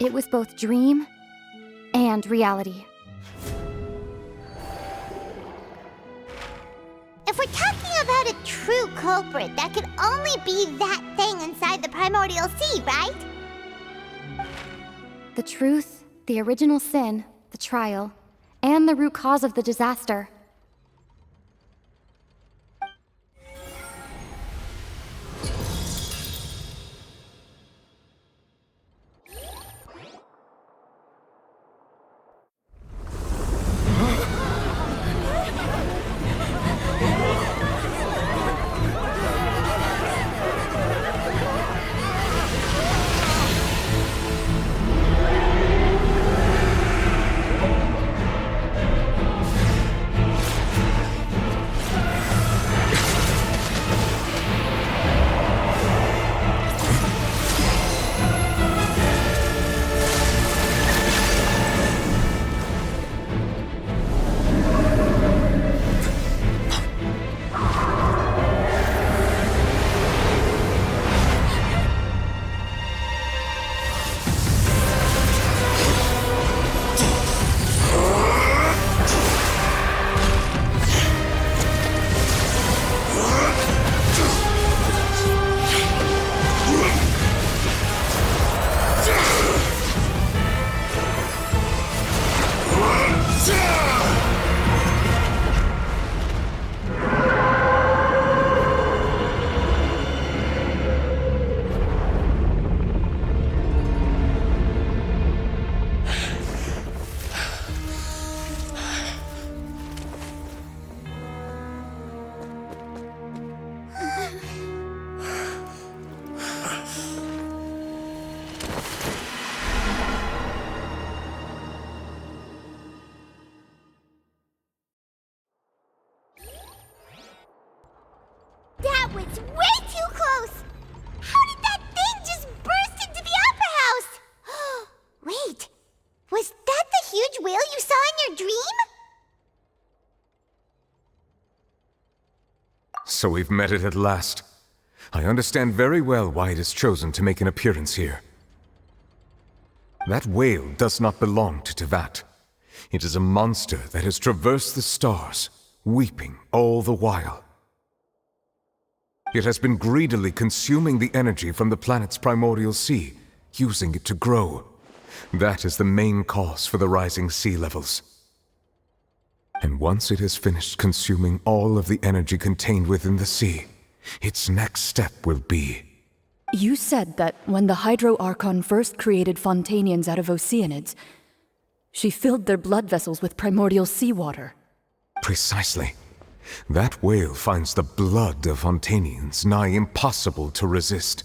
It was both dream and reality. If we're talking about a true culprit, that could only be that thing inside the Primordial Sea, right? The truth, the original sin, the trial, and the root cause of the disaster. That was way too close! How did that thing just burst into the Opera House? Wait, was that the huge whale you saw in your dream? So we've met it at last. I understand very well why it has chosen to make an appearance here. That whale does not belong to Teyvat. It is a monster that has traversed the stars, weeping all the while. It has been greedily consuming the energy from the planet's primordial sea, using it to grow. That is the main cause for the rising sea levels. And once it has finished consuming all of the energy contained within the sea, its next step will be... You said that when the Hydro Archon first created Fontanians out of Oceanids, she filled their blood vessels with primordial seawater. Precisely. That whale finds the blood of Fontanians nigh impossible to resist.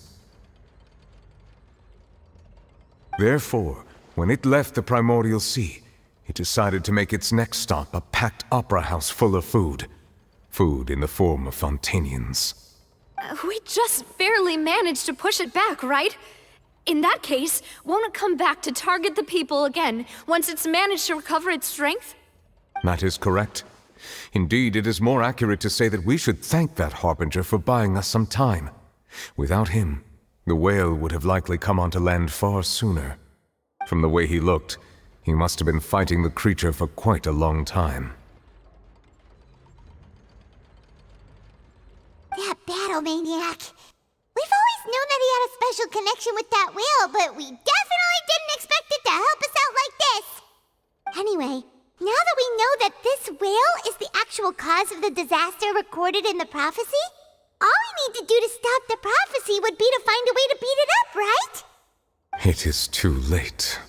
Therefore, when it left the primordial sea, it decided to make its next stop a packed opera house full of food. Food in the form of Fontanians. We just barely managed to push it back, right? In that case, won't it come back to target the people again once it's managed to recover its strength? That is correct. Indeed, it is more accurate to say that we should thank that Harbinger for buying us some time. Without him, the whale would have likely come onto land far sooner. From the way he looked, he must have been fighting the creature for quite a long time. That battle maniac. We've always known that he had a special connection with that whale, but we definitely didn't expect it to help us out like this. Anyway, now that we know that this whale is the actual cause of the disaster recorded in the prophecy, all we need to do to stop the prophecy would be to find a way to beat it up, right? It is too late.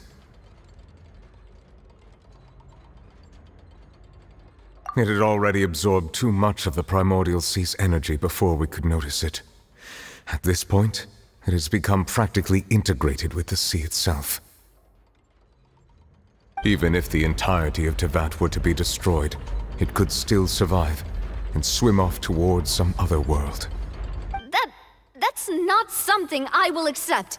It had already absorbed too much of the primordial sea's energy before we could notice it. At this point, it has become practically integrated with the sea itself. Even if the entirety of Teyvat were to be destroyed, it could still survive and swim off towards some other world. That's not something I will accept.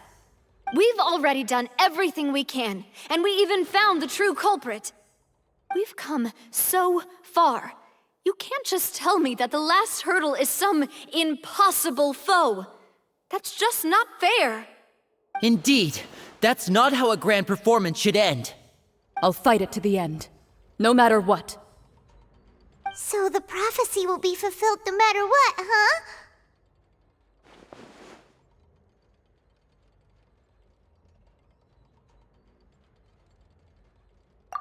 We've already done everything we can, and we even found the true culprit. We've come so far. You can't just tell me that the last hurdle is some impossible foe. That's just not fair. Indeed, that's not how a grand performance should end. I'll fight it to the end, no matter what. So the prophecy will be fulfilled no matter what, huh?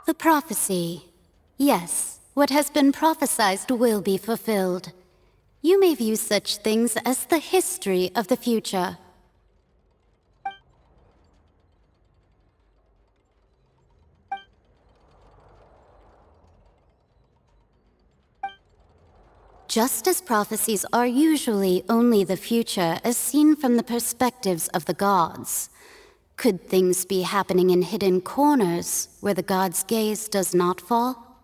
The prophecy. Yes, what has been prophesied will be fulfilled. You may view such things as the history of the future. Just as prophecies are usually only the future as seen from the perspectives of the gods, could things be happening in hidden corners where the gods' gaze does not fall?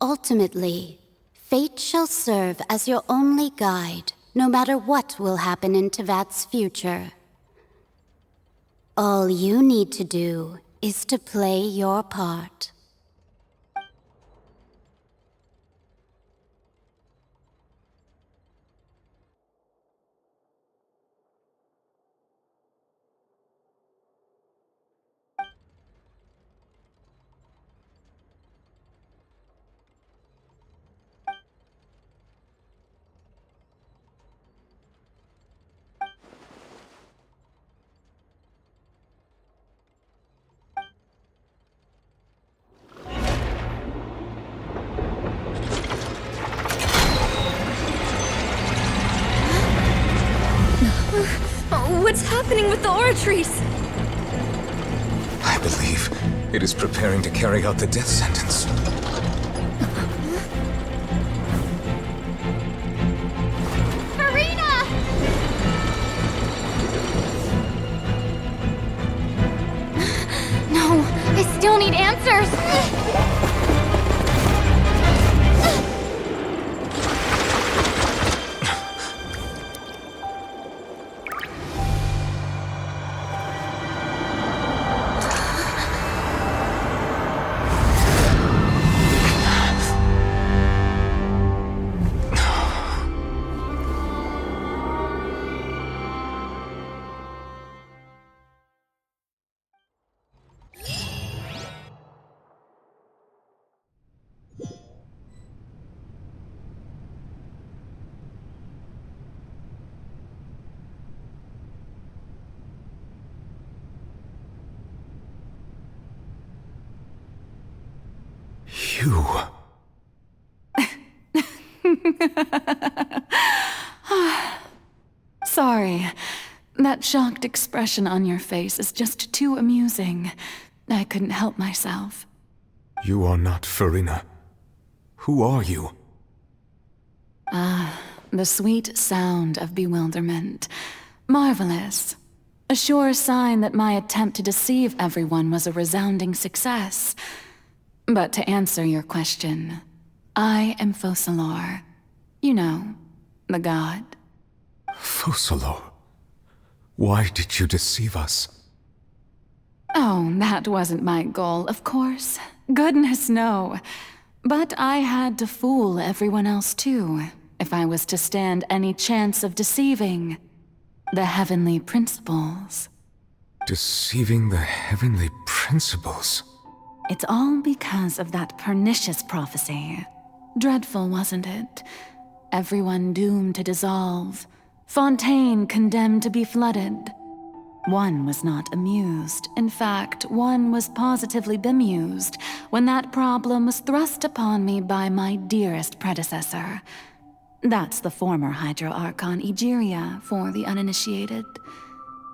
Ultimately, fate shall serve as your only guide, no matter what will happen in Tevat's future. All you need to do is to play your part. What's happening with the oratories? I believe it is preparing to carry out the death sentence. Farina! No, I still need answers! You... Sorry. That shocked expression on your face is just too amusing. I couldn't help myself. You are not Farina. Who are you? The sweet sound of bewilderment. Marvelous. A sure sign that my attempt to deceive everyone was a resounding success. But to answer your question, I am Focalor. You know, the god. Focalor. Why did you deceive us? Oh, that wasn't my goal, of course. Goodness, no. But I had to fool everyone else too, if I was to stand any chance of deceiving the heavenly principles. Deceiving the heavenly principles? It's all because of that pernicious prophecy. Dreadful, wasn't it? Everyone doomed to dissolve. Fontaine condemned to be flooded. One was not amused. In fact, one was positively bemused when that problem was thrust upon me by my dearest predecessor. That's the former Hydro Archon Egeria for the uninitiated.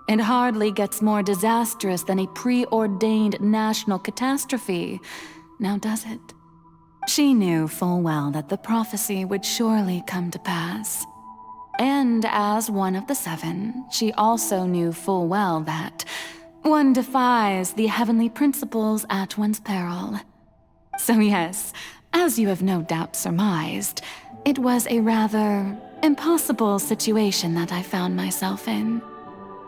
It hardly gets more disastrous than a preordained national catastrophe, now does it? She knew full well that the prophecy would surely come to pass. And as one of the seven, she also knew full well that one defies the heavenly principles at one's peril. So yes, as you have no doubt surmised, it was a rather impossible situation that I found myself in.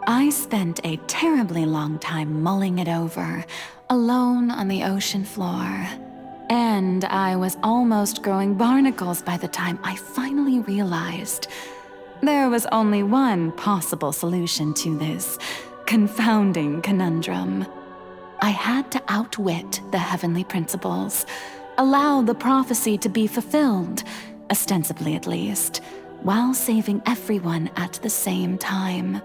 I spent a terribly long time mulling it over, alone on the ocean floor. And I was almost growing barnacles by the time I finally realized There was only one possible solution to this confounding conundrum. I had to outwit the heavenly principles, allow the prophecy to be fulfilled, ostensibly at least, while saving everyone at the same time.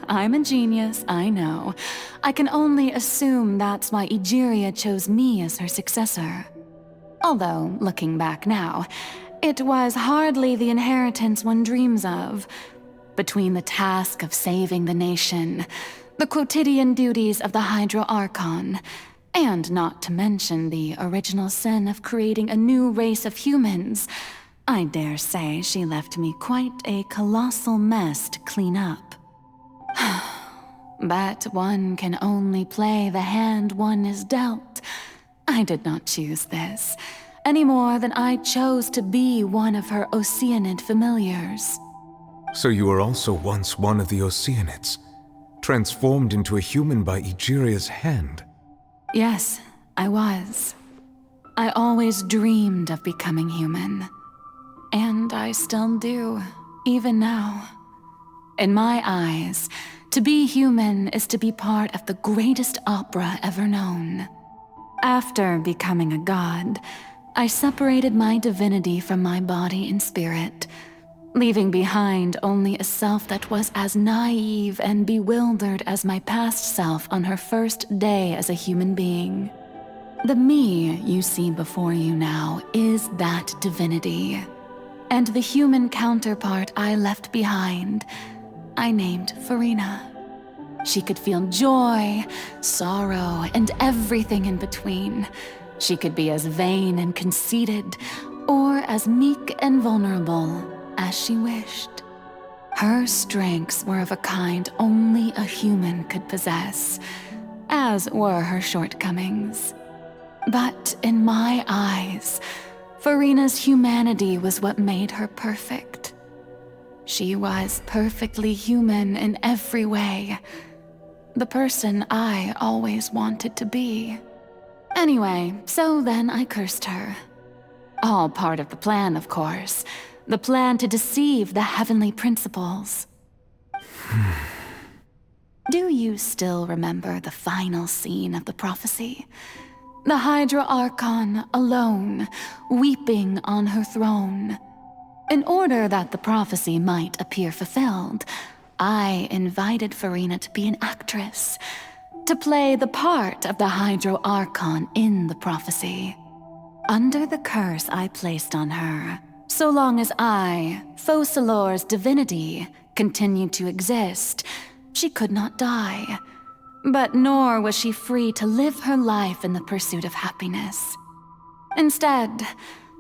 I'm a genius, I know. I can only assume that's why Egeria chose me as her successor. Although, looking back now, it was hardly the inheritance one dreams of. Between the task of saving the nation, the quotidian duties of the Hydro Archon, and not to mention the original sin of creating a new race of humans, I dare say she left me quite a colossal mess to clean up. But one can only play the hand one is dealt. I did not choose this, any more than I chose to be one of her Oceanid familiars. So you were also once one of the Oceanids, transformed into a human by Egeria's hand. Yes, I was. I always dreamed of becoming human. And I still do, even now. In my eyes, to be human is to be part of the greatest opera ever known. After becoming a god, I separated my divinity from my body and spirit, leaving behind only a self that was as naive and bewildered as my past self on her first day as a human being. The me you see before you now is that divinity, and the human counterpart I left behind, I named Farina. She could feel joy, sorrow, and everything in between. She could be as vain and conceited, or as meek and vulnerable as she wished. Her strengths were of a kind only a human could possess, as were her shortcomings. But in my eyes, Farina's humanity was what made her perfect. She was perfectly human in every way. The person I always wanted to be. Anyway, so then I cursed her. All part of the plan, of course. The plan to deceive the heavenly principles. Do you still remember the final scene of the prophecy? The Hydra Archon alone, weeping on her throne. In order that the prophecy might appear fulfilled, I invited Farina to be an actress, to play the part of the Hydro Archon in the prophecy. Under the curse I placed on her, so long as I, Focalor's divinity, continued to exist, she could not die. But nor was she free to live her life in the pursuit of happiness. Instead,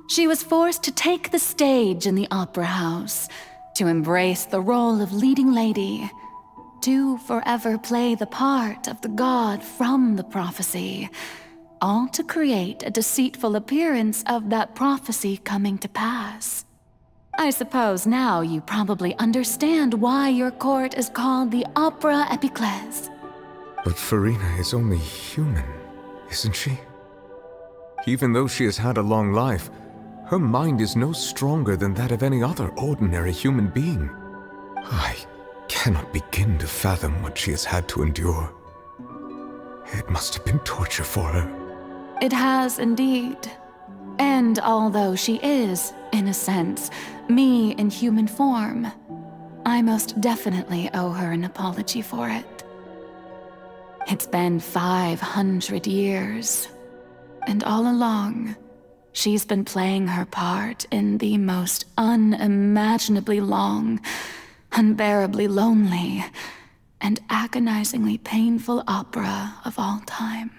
she was forced to take the stage in the opera house, to embrace the role of leading lady, to forever play the part of the god from the prophecy, all to create a deceitful appearance of that prophecy coming to pass. I suppose now you probably understand why your court is called the Opera Epiclese. But Farina is only human, isn't she? Even though she has had a long life, her mind is no stronger than that of any other ordinary human being. I cannot begin to fathom what she has had to endure. It must have been torture for her. It has indeed. And although she is, in a sense, me in human form, I most definitely owe her an apology for it. It's been 500 years, and all along, she's been playing her part in the most unimaginably long, unbearably lonely, and agonizingly painful opera of all time.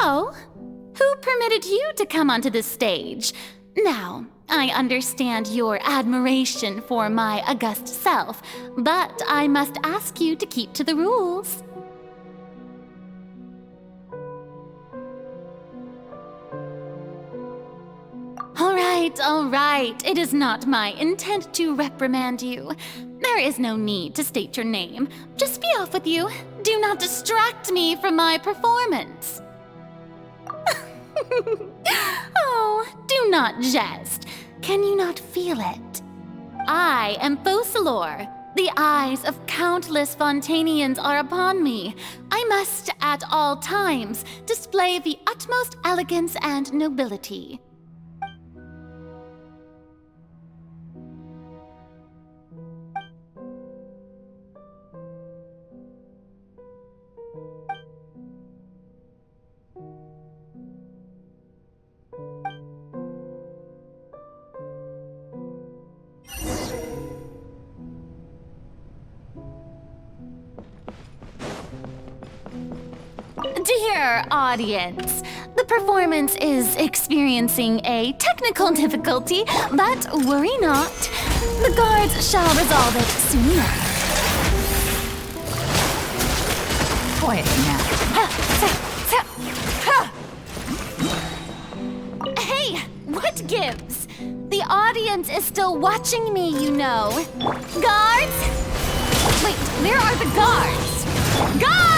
So, who permitted you to come onto this stage? Now, I understand your admiration for my august self, but I must ask you to keep to the rules. All right. It is not my intent to reprimand you. There is no need to state your name. Just be off with you. Do not distract me from my performance. Oh, do not jest. Can you not feel it? I am Focalor. The eyes of countless Fontanians are upon me. I must, at all times, display the utmost elegance and nobility. Dear audience, the performance is experiencing a technical difficulty, but worry not. The guards shall resolve it soon. Quietly now. Hey, what gives? The audience is still watching me, you know. Guards? Wait, where are the guards? Guards!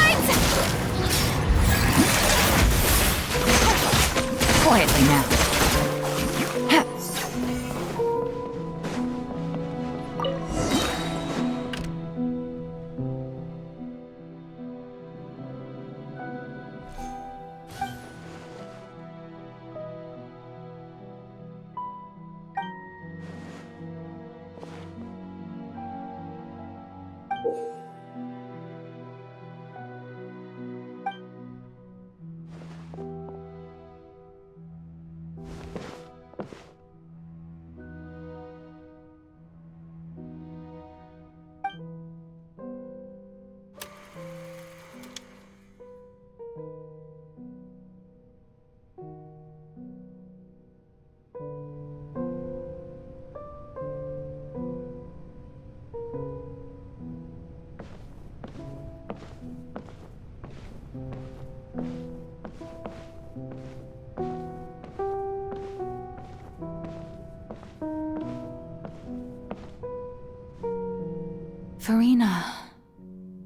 Quietly now.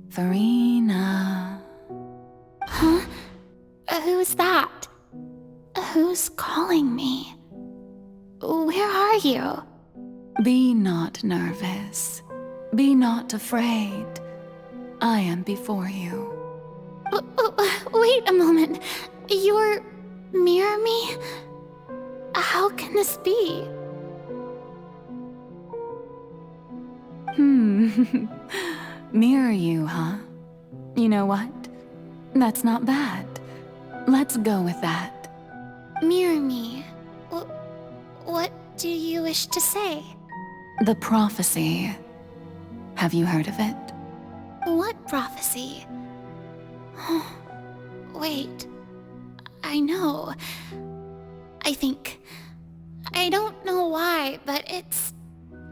Farina. Huh? Who's that? Who's calling me? Where are you? Be not nervous. Be not afraid. I am before you. Wait a moment. You're near me? How can this be? Mirror you, huh? You know what? That's not bad. Let's go with that. Mirror me? What do you wish to say? The prophecy. Have you heard of it? What prophecy? Wait. I know. I think. I don't know why, but it's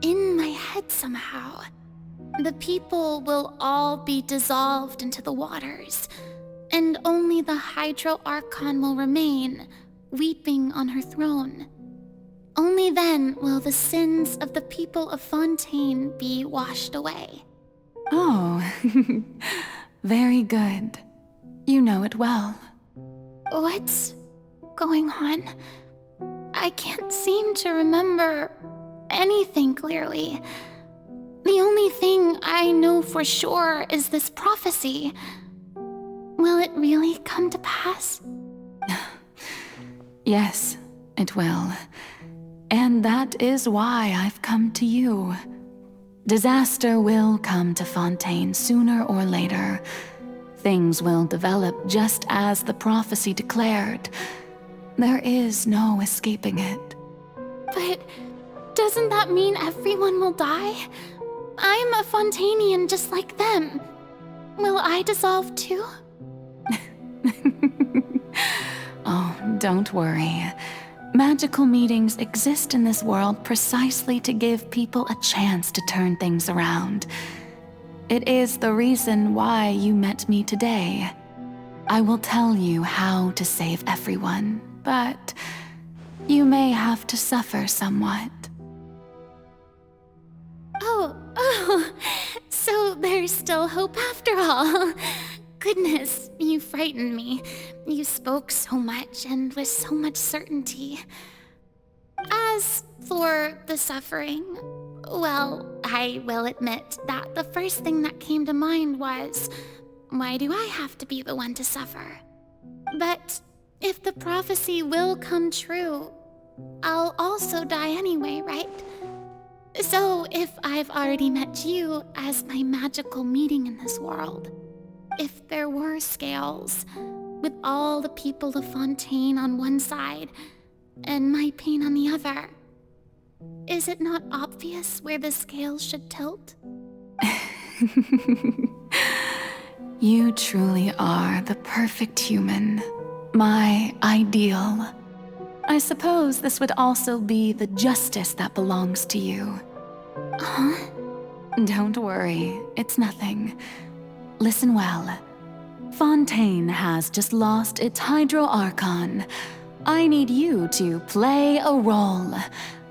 in my head somehow. The people will all be dissolved into the waters, and only the Hydro Archon will remain, weeping on her throne. Only then will the sins of the people of Fontaine be washed away. Oh, very good. You know it well. What's going on? I can't seem to remember anything clearly. The only thing I know for sure is this prophecy. Will it really come to pass? Yes, it will. And that is why I've come to you. Disaster will come to Fontaine sooner or later. Things will develop just as the prophecy declared. There is no escaping it. But doesn't that mean everyone will die? I'm a Fontanian just like them. Will I dissolve too? don't worry. Magical meetings exist in this world precisely to give people a chance to turn things around. It is the reason why you met me today. I will tell you how to save everyone, but you may have to suffer somewhat. Oh, so there's still hope after all. Goodness, you frightened me. You spoke so much and with so much certainty. As for the suffering, well, I will admit that the first thing that came to mind was, why do I have to be the one to suffer? But if the prophecy will come true, I'll also die anyway, right? So if I've already met you as my magical meeting in this world, if there were scales, with all the people of Fontaine on one side and my pain on the other, is it not obvious where the scales should tilt? You truly are the perfect human, my ideal. I suppose this would also be the justice that belongs to you. Huh? Don't worry, it's nothing. Listen well. Fontaine has just lost its Hydro Archon. I need you to play a role,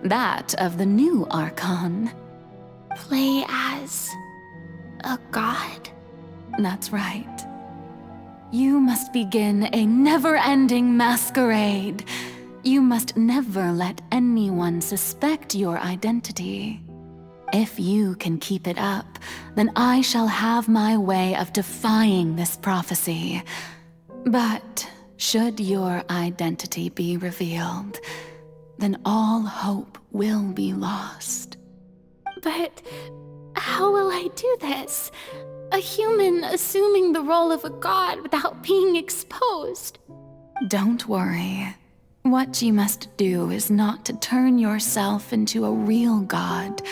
that of the new Archon. Play as a god? That's right. You must begin a never-ending masquerade. You must never let anyone suspect your identity. If you can keep it up, then I shall have my way of defying this prophecy. But should your identity be revealed, then all hope will be lost. But how will I do this? A human assuming the role of a god without being exposed? Don't worry. What you must do is not to turn yourself into a real god.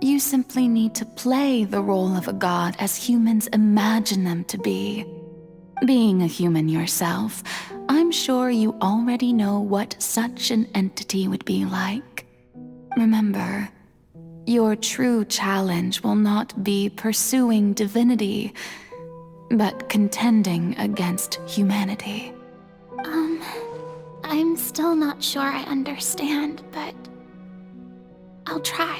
You simply need to play the role of a god as humans imagine them to be. Being a human yourself, I'm sure you already know what such an entity would be like. Remember, your true challenge will not be pursuing divinity, but contending against humanity. I'm still not sure I understand, but I'll try.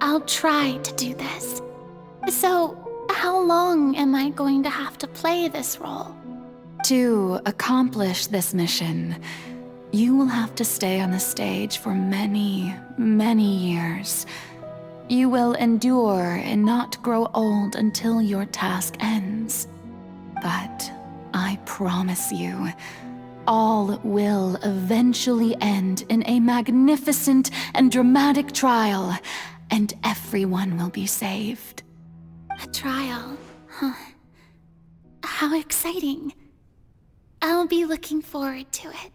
I'll try to do this. So, how long am I going to have to play this role? To accomplish this mission, you will have to stay on the stage for many, many years. You will endure and not grow old until your task ends. But I promise you, all will eventually end in a magnificent and dramatic trial, and everyone will be saved. A trial, huh? How exciting. I'll be looking forward to it.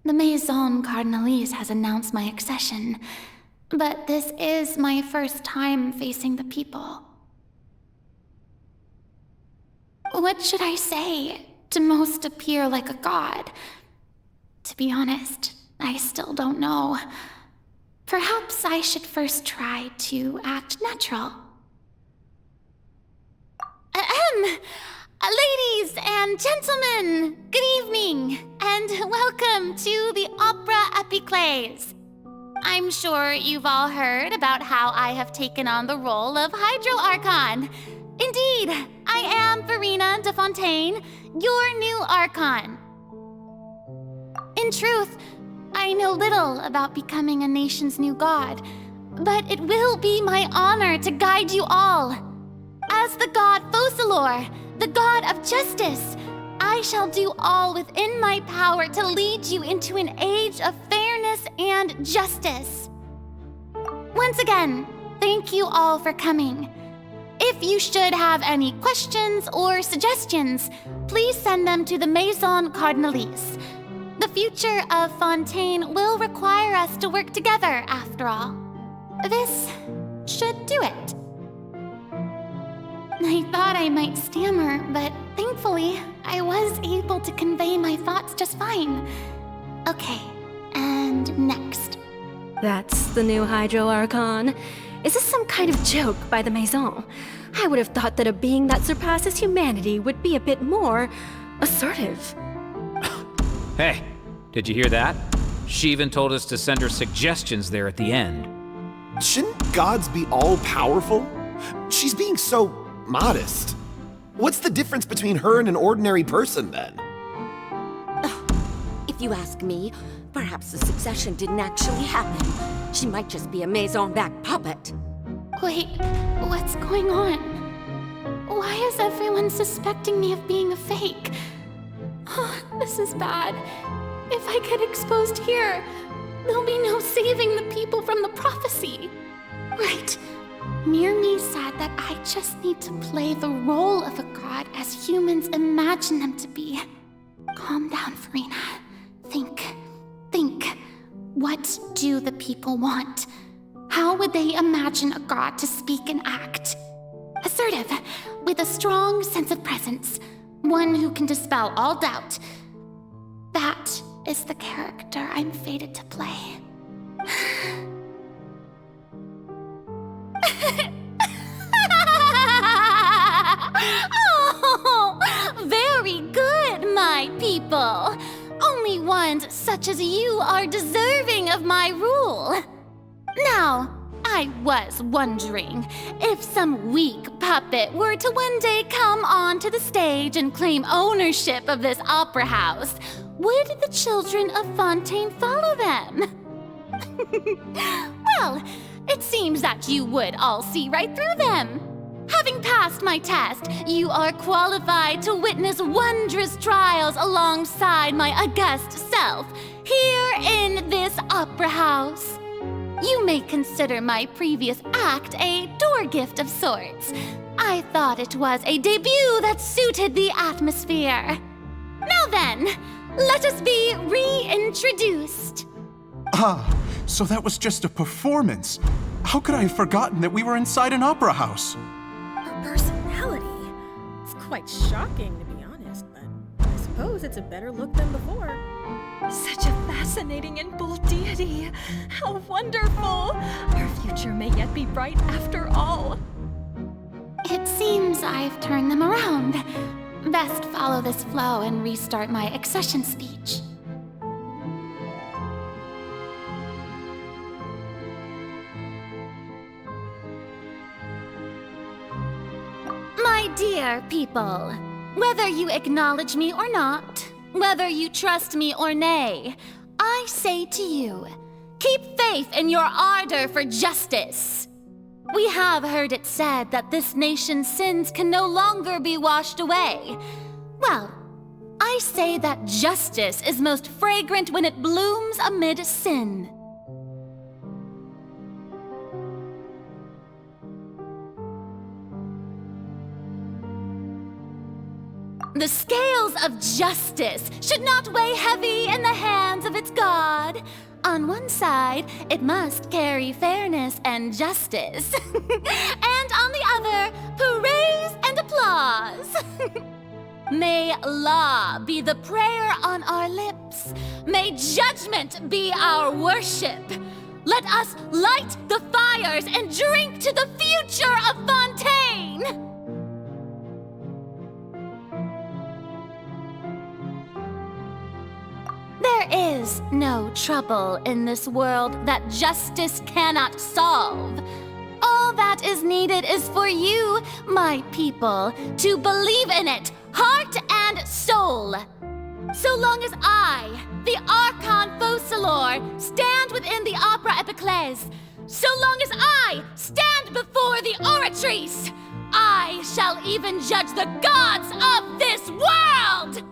The Maison Cardinalise has announced my accession, but this is my first time facing the people. What should I say to most appear like a god? To be honest, I still don't know. Perhaps I should first try to act natural. Ladies and gentlemen, good evening, and welcome to the Opera Epiclese. I'm sure you've all heard about how I have taken on the role of Hydro Archon. Indeed, I am Verena de Fontaine, your new Archon. In truth, I know little about becoming a nation's new god, but it will be my honor to guide you all. As the god Focalor, the god of justice, I shall do all within my power to lead you into an age of fairness and justice. Once again, thank you all for coming. If you should have any questions or suggestions, please send them to the Maison Cardinalise. The future of Fontaine will require us to work together, after all. This should do it. I thought I might stammer, but thankfully, I was able to convey my thoughts just fine. Okay, and next. That's the new Hydro Archon. Is this some kind of joke by the Maison? I would have thought that a being that surpasses humanity would be a bit more assertive. Hey, did you hear that? She even told us to send her suggestions there at the end. Shouldn't gods be all-powerful? She's being so modest. What's the difference between her and an ordinary person, then? If you ask me, perhaps the succession didn't actually happen. She might just be a Maison-back puppet. Wait, what's going on? Why is everyone suspecting me of being a fake? Oh, this is bad. If I get exposed here, there'll be no saving the people from the prophecy. Right. Mirmi said that I just need to play the role of a god as humans imagine them to be. Calm down, Farina. Think. What do the people want? How would they imagine a god to speak and act? Assertive, with a strong sense of presence. One who can dispel all doubt. That is the character I'm fated to play. Oh, very good, my people. Only ones such as you are deserving of my rule. Now, I was wondering if some weak puppet were to one day come onto the stage and claim ownership of this opera house, would the children of Fontaine follow them? Well, it seems that you would all see right through them. Having passed my test, you are qualified to witness wondrous trials alongside my august self, here in this opera house. You may consider my previous act a door gift of sorts. I thought it was a debut that suited the atmosphere. Now then, let us be reintroduced. Ah, so that was just a performance. How could I have forgotten that we were inside an opera house? Her personality. It's quite shocking, to be honest, but I suppose it's a better look than before. Such a fascinating and bold deity. How wonderful! Our future may yet be bright after all. It seems I've turned them around. Best follow this flow and restart my accession speech. My dear people, whether you acknowledge me or not, whether you trust me or nay, I say to you, keep faith in your ardor for justice. We have heard it said that this nation's sins can no longer be washed away. Well, I say that justice is most fragrant when it blooms amid sin. The scales of justice should not weigh heavy in the hands of its god. On one side, it must carry fairness and justice. And on the other, praise and applause. May law be the prayer on our lips. May judgment be our worship. Let us light the fires and drink to the future of Fontaine. There is no trouble in this world that justice cannot solve. All that is needed is for you, my people, to believe in it, heart and soul. so long as I, the Archon Quest, stand within the Opera Epiclese, so long as I stand before the Oratrice, I shall even judge the gods of this world!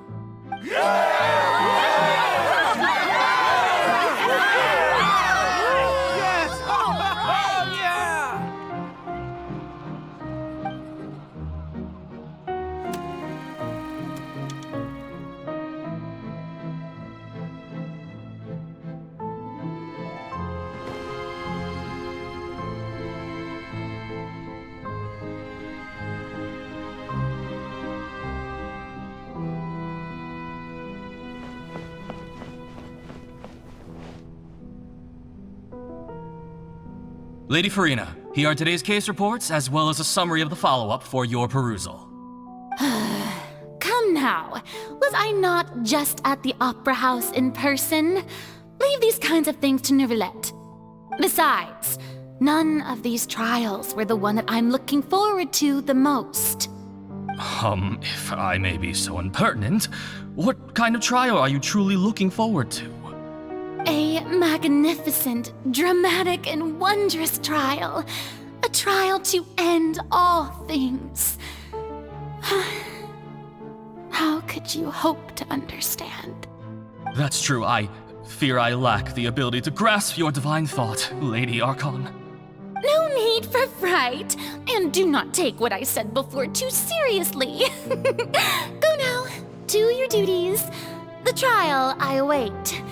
Lady Farina, here are today's case reports, as well as a summary of the follow-up for your perusal. Come now, was I not just at the Opera House in person? Leave these kinds of things to Neuvillette. Besides, none of these trials were the one that I'm looking forward to the most. If I may be so impertinent, what kind of trial are you truly looking forward to? A magnificent, dramatic, and wondrous trial. A trial to end all things. How could you hope to understand? That's true. I fear I lack the ability to grasp your divine thought, Lady Archon. No need for fright, and do not take what I said before too seriously. Go now, to your duties. The trial I await.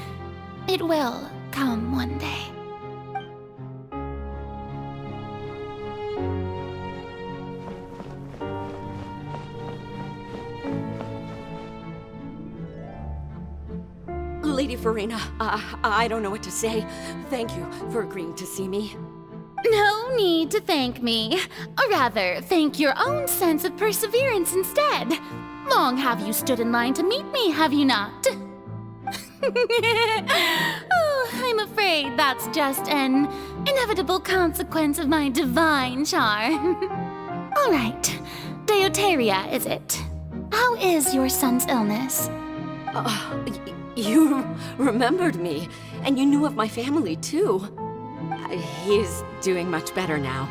It will come one day. Lady Farina, I don't know what to say. Thank you for agreeing to see me. No need to thank me. Or rather, thank your own sense of perseverance instead. Long have you stood in line to meet me, have you not? Oh, I'm afraid that's just an inevitable consequence of my divine charm. All right, Deoteria, is it? How is your son's illness? You remembered me, and you knew of my family, too. He is doing much better now.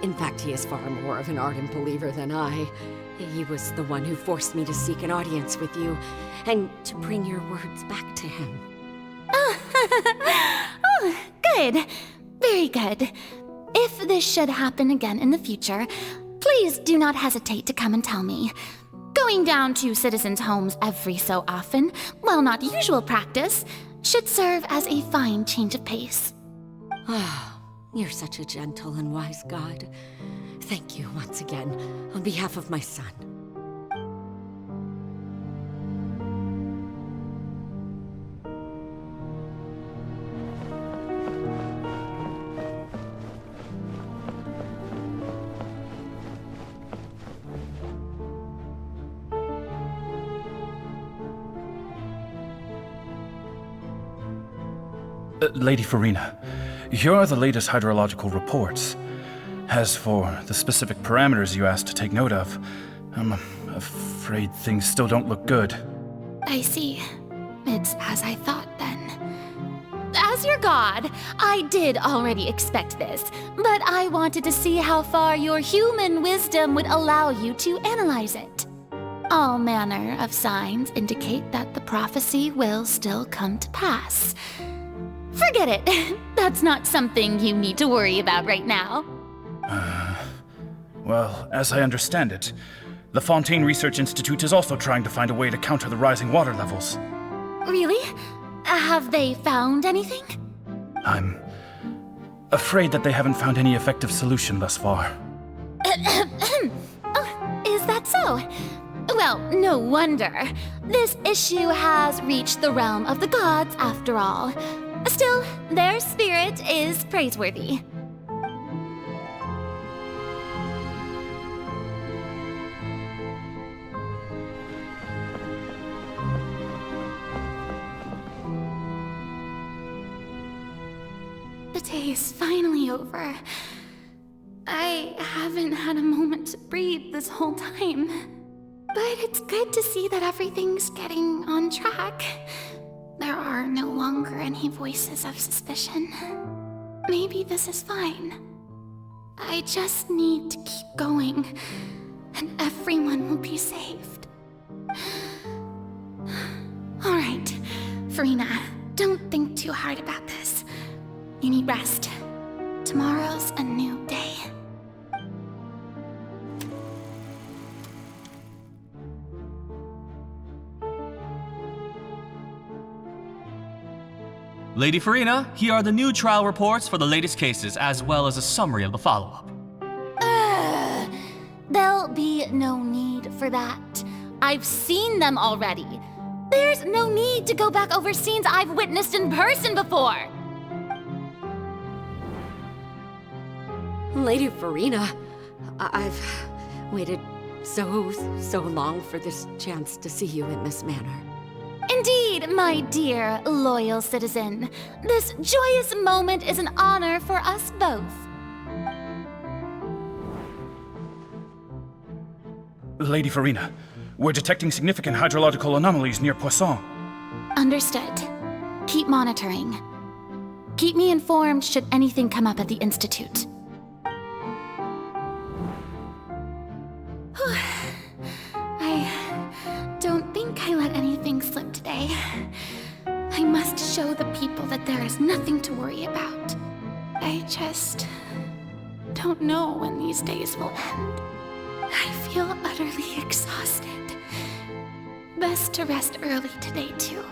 In fact, he is far more of an ardent believer than I. He was the one who forced me to seek an audience with you, and to bring your words back to him. Oh, good. Very good. If this should happen again in the future, please do not hesitate to come and tell me. Going down to citizens' homes every so often, while not usual practice, should serve as a fine change of pace. You're such a gentle and wise god. Thank you once again, on behalf of my son. Lady Farina, here are the latest hydrological reports. As for the specific parameters you asked to take note of, I'm afraid things still don't look good. I see. It's as I thought, then. As your god, I did already expect this, but I wanted to see how far your human wisdom would allow you to analyze it. All manner of signs indicate that the prophecy will still come to pass. Forget it. That's not something you need to worry about right now. Well, as I understand it, the Fontaine Research Institute is also trying to find a way to counter the rising water levels. Really? Have they found anything? I'm afraid that they haven't found any effective solution thus far. Oh, is that so? Well, no wonder. This issue has reached the realm of the gods, after all. Still, their spirit is praiseworthy. The day is finally over. I haven't had a moment to breathe this whole time. But it's good to see that everything's getting on track. There are no longer any voices of suspicion. Maybe this is fine. I just need to keep going, and everyone will be saved. Alright, Farina, don't think too hard about this. You need rest. Tomorrow's a new day. Lady Farina, here are the new trial reports for the latest cases, as well as a summary of the follow-up. There'll be no need for that. I've seen them already. There's no need to go back over scenes I've witnessed in person before. Lady Farina, I've waited so long for this chance to see you in this manner. Indeed, my dear, loyal citizen. This joyous moment is an honor for us both. Lady Farina, we're detecting significant hydrological anomalies near Poisson. Understood. Keep monitoring. Keep me informed should anything come up at the Institute. I don't think I let anything slip today. I must show the people that there is nothing to worry about. I just don't know when these days will end. I feel utterly exhausted. Best to rest early today, too.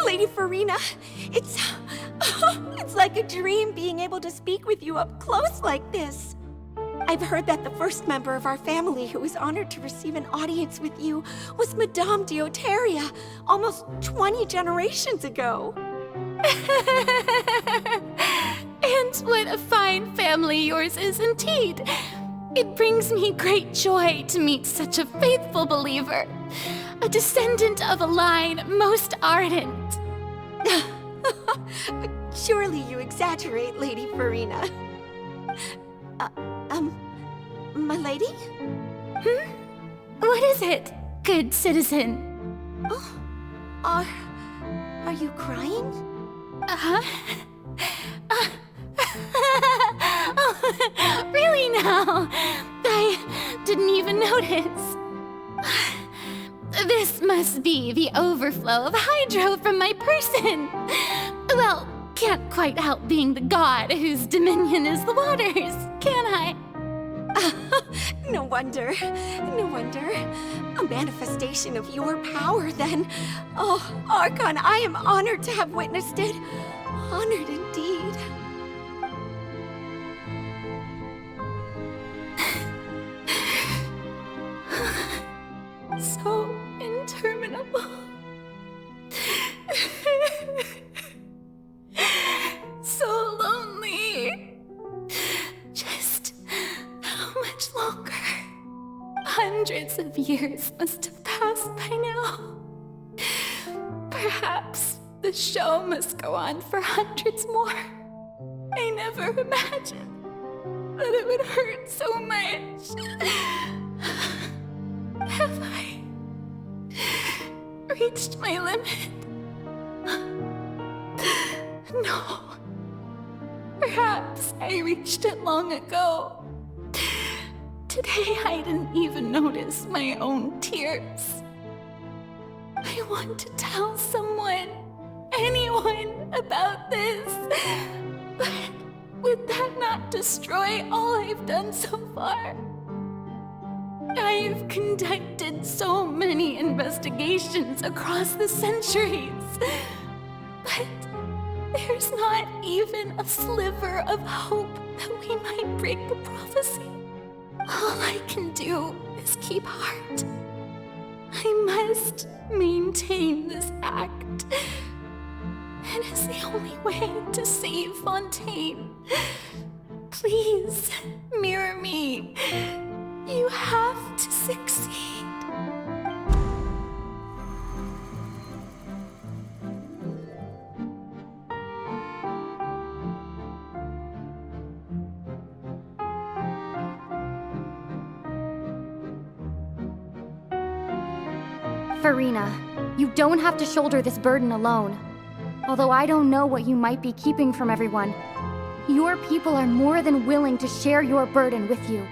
Lady Farina, it's like a dream being able to speak with you up close like this. I've heard that the first member of our family who was honored to receive an audience with you was Madame Dioteria, almost 20 generations ago. And what a fine family yours is indeed. It brings me great joy to meet such a faithful believer, a descendant of a line most ardent. Surely you exaggerate, Lady Farina. My lady? What is it, good citizen? Oh, are you crying? Oh, really now? I didn't even notice. This must be the overflow of hydro from my person. Well, can't quite help being the god whose dominion is the waters, can I? No wonder. No wonder. A manifestation of your power, then. Oh, Archon, I am honored to have witnessed it. Honored indeed. So interminable. So lonely. Just how much longer? Hundreds of years must have passed by now. Perhaps the show must go on for hundreds more. I never imagined that it would hurt so much. Have I reached my limit? No. Perhaps I reached it long ago. Today I didn't even notice my own tears. I want to tell someone, anyone, about this. But would that not destroy all I've done so far? I've conducted so many investigations across the centuries, but There's not even a sliver of hope that we might break the prophecy. All I can do is keep heart. I must maintain this act. It is the only way to save Fontaine. Please, mirror me. You have to succeed. Farina, you don't have to shoulder this burden alone. Although I don't know what you might be keeping from everyone, your people are more than willing to share your burden with you.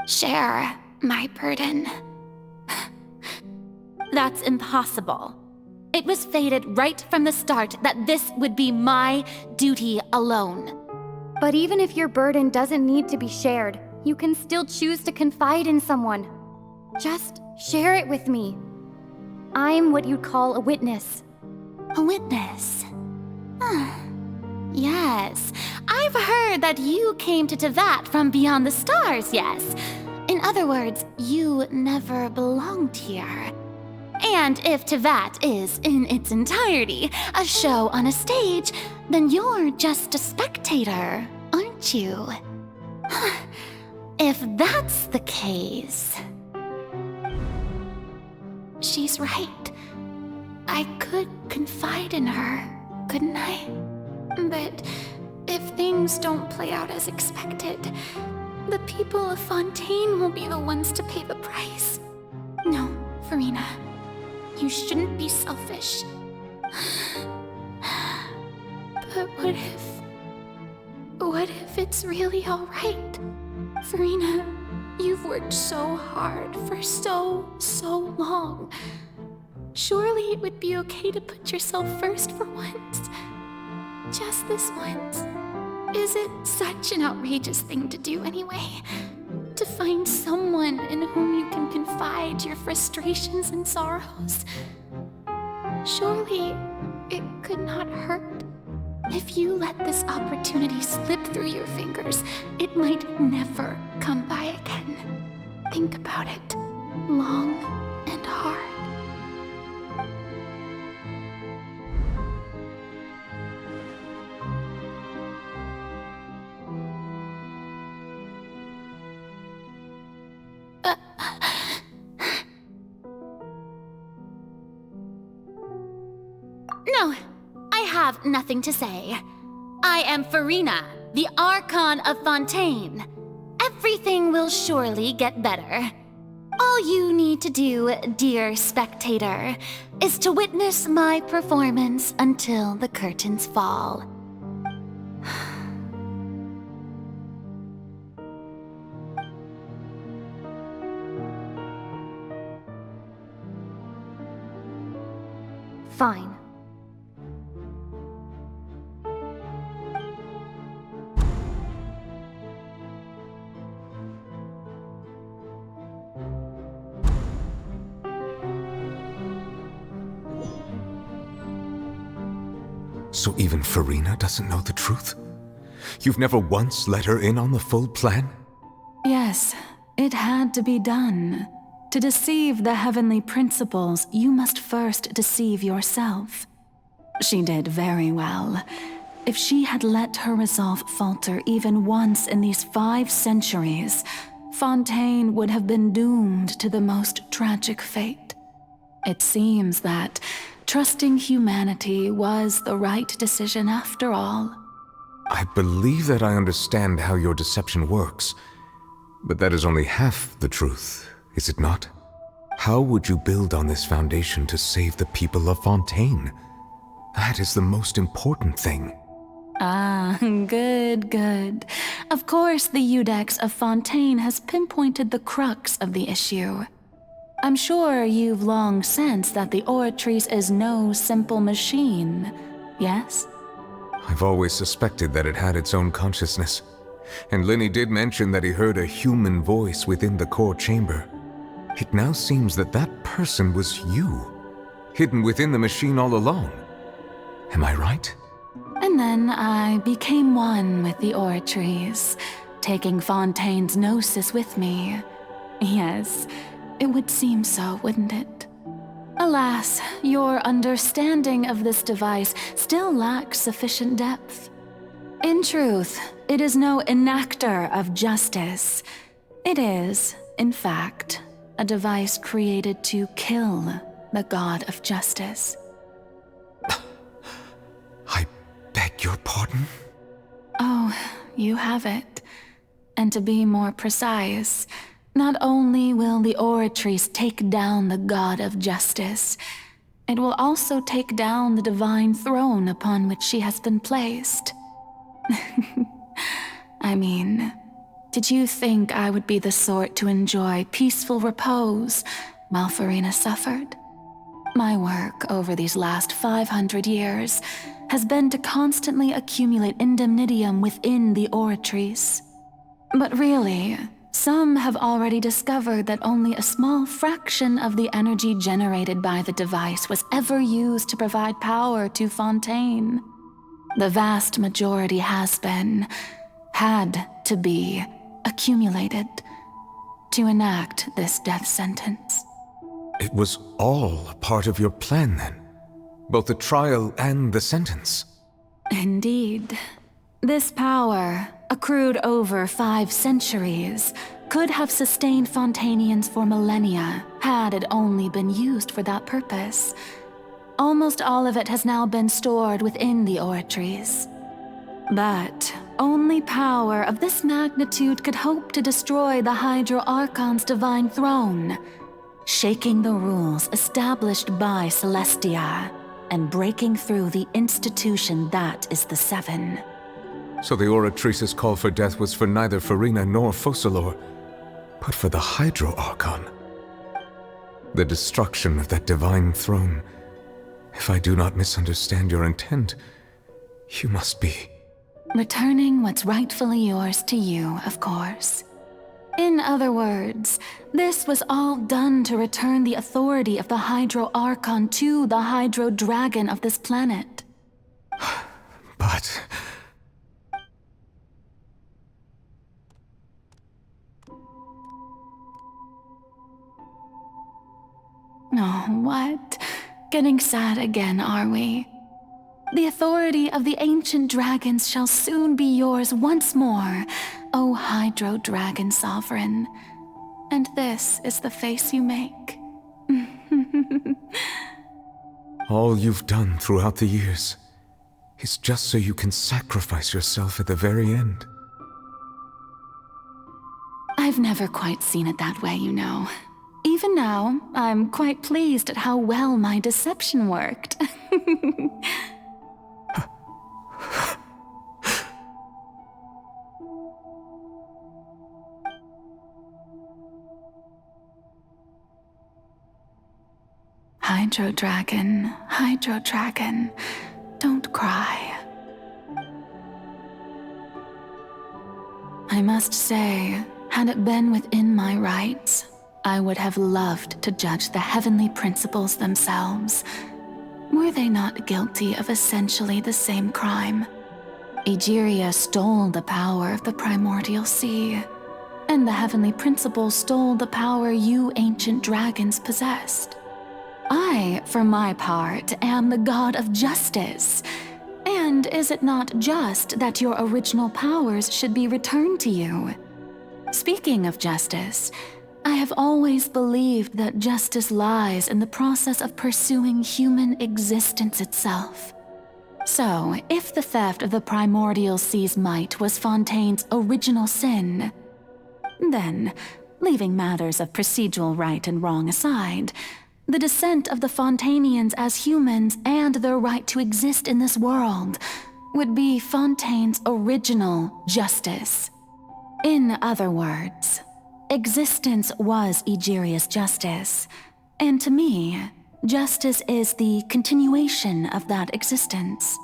Share my burden. That's impossible. It was fated right from the start that this would be my duty alone. But even if your burden doesn't need to be shared, you can still choose to confide in someone. Just share it with me. I'm what you'd call a witness. A witness? Yes, I've heard that you came to Tevat from beyond the stars, yes. In other words, you never belonged here. And if Tevat is, in its entirety, a show on a stage, then you're just a spectator, aren't you? If that's the case... She's right. I could confide in her, couldn't I? But if things don't play out as expected, the people of Fontaine will be the ones to pay the price. No, Farina. You shouldn't be selfish. But what if it's really all right? Farina, you've worked so hard for so long. Surely it would be okay to put yourself first for once. Just this once. Is it such an outrageous thing to do anyway? To find someone in whom you can confide your frustrations and sorrows? Surely it could not hurt. If you let this opportunity slip through your fingers, it might never come by again. Think about it long and hard. No, I have nothing to say. I am Farina, the Archon of Fontaine. Everything will surely get better. All you need to do, dear spectator, is to witness my performance until the curtains fall. Fine. So even Farina doesn't know the truth? You've never once let her in on the full plan? Yes, it had to be done. To deceive the heavenly principles, you must first deceive yourself. She did very well. If she had let her resolve falter even once in these 5 centuries, Fontaine would have been doomed to the most tragic fate. It seems that trusting humanity was the right decision after all. I believe that I understand how your deception works, but that is only half the truth, is it not? How would you build on this foundation to save the people of Fontaine? That is the most important thing. Ah, good. Of course, the Iudex of Fontaine has pinpointed the crux of the issue. I'm sure you've long sensed that the Oratrice is no simple machine, yes? I've always suspected that it had its own consciousness. And Lenny did mention that he heard a human voice within the core chamber. It now seems that that person was you, hidden within the machine all along. Am I right? And then I became one with the oratories, taking Fontaine's gnosis with me. Yes, it would seem so, wouldn't it? Alas, your understanding of this device still lacks sufficient depth. In truth, it is no enactor of justice. It is, in fact, a device created to kill the god of justice. I beg your pardon? Oh, you have it. And to be more precise, not only will the oratories take down the god of justice, it will also take down the divine throne upon which she has been placed. I mean, did you think I would be the sort to enjoy peaceful repose while Farina suffered? My work over these last 500 years has been to constantly accumulate indemnitium within the oratories. But really, some have already discovered that only a small fraction of the energy generated by the device was ever used to provide power to Fontaine. The vast majority had to be, accumulated to enact this death sentence. It was all a part of your plan then? Both the trial and the sentence? Indeed. This power, accrued over 5 centuries, could have sustained Fontainians for millennia had it only been used for that purpose. Almost all of it has now been stored within the oratories. But only power of this magnitude could hope to destroy the Hydro Archon's divine throne, shaking the rules established by Celestia and breaking through the institution that is the Seven. So the Oratrice's call for death was for neither Farina nor Focalor, but for the Hydro Archon. The destruction of that divine throne. If I do not misunderstand your intent, you must be... returning what's rightfully yours to you, of course. In other words, this was all done to return the authority of the Hydro Archon to the Hydro Dragon of this planet. But... Oh, what? Getting sad again, are we? The authority of the ancient dragons shall soon be yours once more, O Hydro Dragon Sovereign. And this is the face you make. all you've done throughout the years is just so you can sacrifice yourself at the very end. I've never quite seen it that way, you know. Even now, I'm quite pleased at how well my deception worked. Hydro Dragon, don't cry. I must say, had it been within my rights, I would have loved to judge the heavenly principles themselves. Were they not guilty of essentially the same crime? Egeria stole the power of the primordial sea, and the heavenly principles stole the power you ancient dragons possessed. I, for my part, am the god of justice. And is it not just that your original powers should be returned to you? Speaking of justice, I have always believed that justice lies in the process of pursuing human existence itself. So, if the theft of the primordial sea's might was Fontaine's original sin, then, leaving matters of procedural right and wrong aside, the descent of the Fontainians as humans and their right to exist in this world would be Fontaine's original justice. In other words, existence was Egeria's justice, and to me, justice is the continuation of that existence.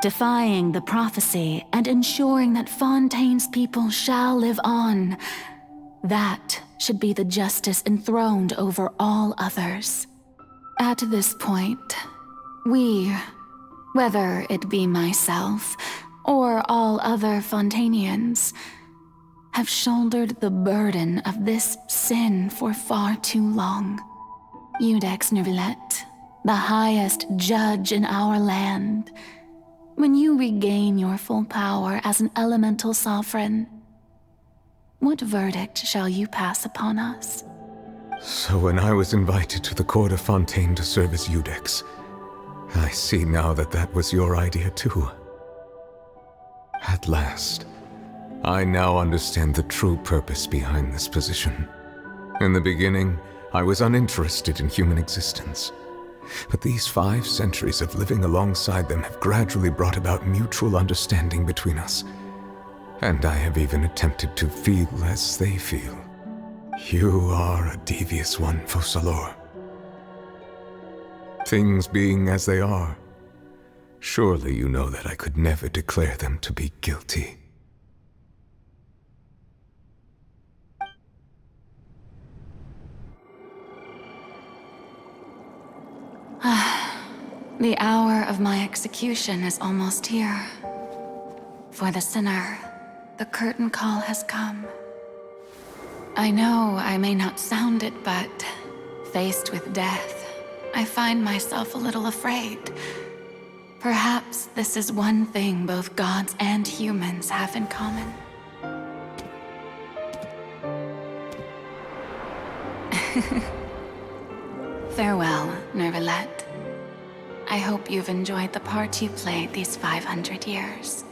defying the prophecy and ensuring that Fontaine's people shall live on. That should be the justice enthroned over all others. At this point, we, whether it be myself or all other Fontainians, have shouldered the burden of this sin for far too long. Iudex Neuvillette, the highest judge in our land, when you regain your full power as an elemental sovereign, what verdict shall you pass upon us? So when I was invited to the court of Fontaine to serve as Iudex, I see now that that was your idea too. At last, I now understand the true purpose behind this position. In the beginning, I was uninterested in human existence. But these 5 centuries of living alongside them have gradually brought about mutual understanding between us. And I have even attempted to feel as they feel. You are a devious one, Focalors. Things being as they are, surely you know that I could never declare them to be guilty. The hour of my execution is almost here. For the sinner, the curtain call has come. I know I may not sound it, but faced with death, I find myself a little afraid. Perhaps this is one thing both gods and humans have in common. Farewell, Neuvillette. I hope you've enjoyed the part you played these 500 years.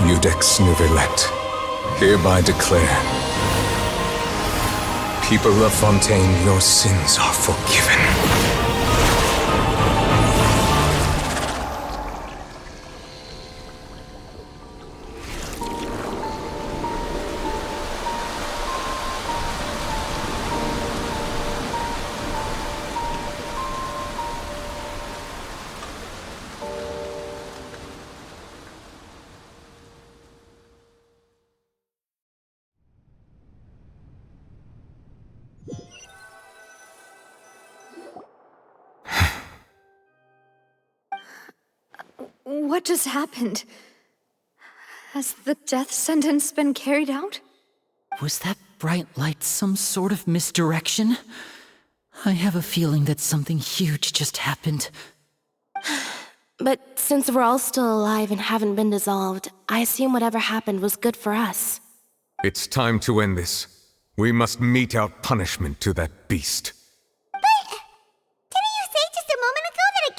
Iudex Neuvillette, hereby declare, people of Fontaine, your sins are forgiven. What just happened? Has the death sentence been carried out? Was that bright light some sort of misdirection? I have a feeling that something huge just happened. But since we're all still alive and haven't been dissolved, I assume whatever happened was good for us. It's time to end this. We must mete out punishment to that beast. But didn't you say just a moment ago that a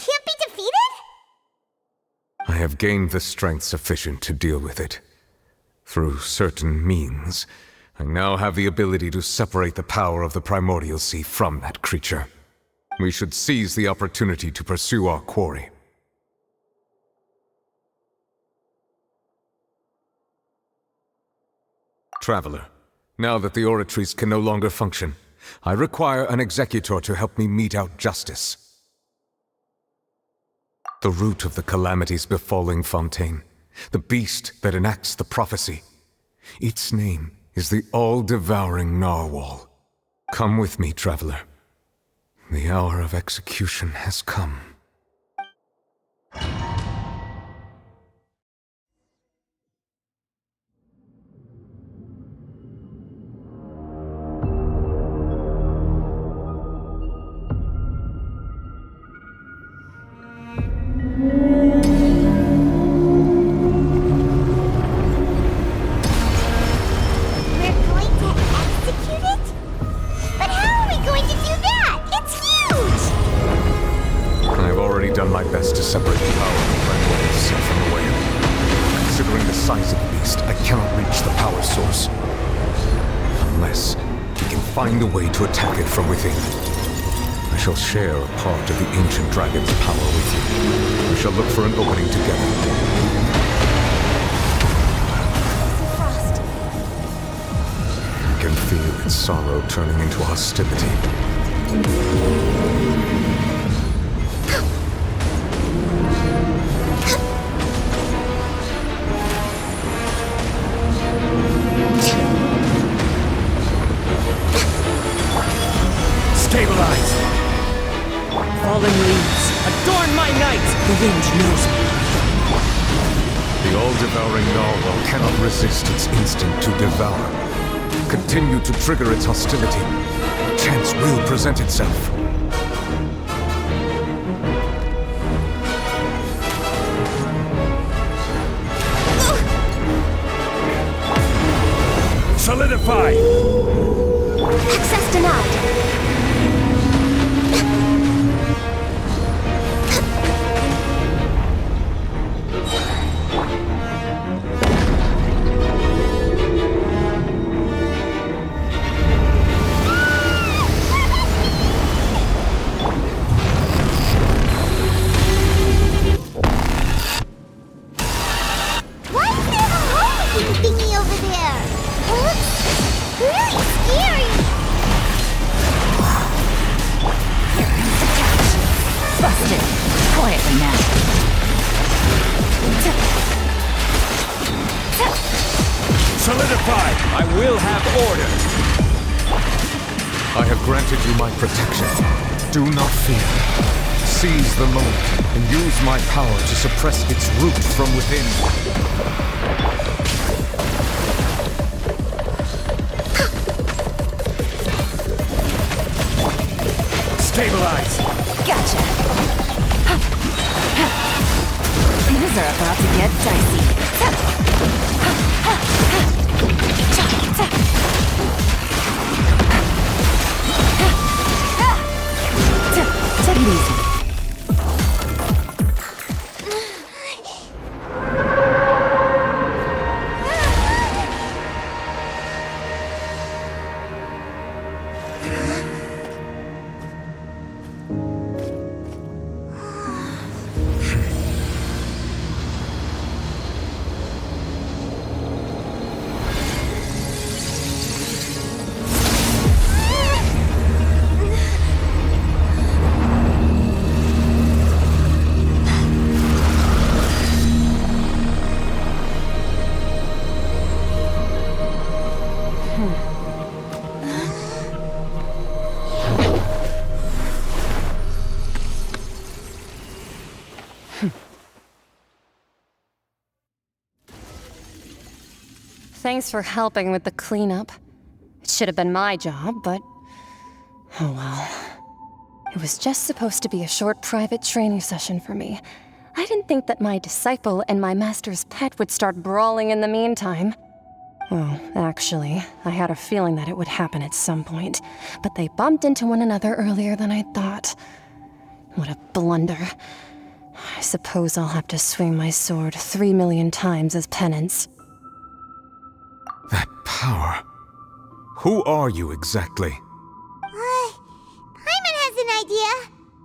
I have gained the strength sufficient to deal with it. Through certain means, I now have the ability to separate the power of the Primordial Sea from that creature. We should seize the opportunity to pursue our quarry. Traveler, now that the oratories can no longer function, I require an executor to help me mete out justice. The root of the calamities befalling Fontaine, the beast that enacts the prophecy. Its name is the all-devouring narwhal. Come with me, traveler. The hour of execution has come. Find a way to attack it from within. I shall share a part of the ancient dragon's power with you. We shall look for an opening together. I can feel its sorrow turning into hostility. Stabilize! Fallen leaves, adorn my night! The wind knows me. The all-devouring narwhal cannot resist its instinct to devour. Continue to trigger its hostility. Chance will present itself. Solidify! Access denied. Seize the moment and use my power to suppress its root from within. Stabilize! Gotcha! Things are about to get dicey. Take it easy. Thanks for helping with the cleanup. It should have been my job, but... oh well. It was just supposed to be a short private training session for me. I didn't think that my disciple and my master's pet would start brawling in the meantime. Well, actually, I had a feeling that it would happen at some point, but they bumped into one another earlier than I thought. What a blunder. I suppose I'll have to swing my sword 3 million times as penance. That power. Who are you exactly? Paimon has an idea.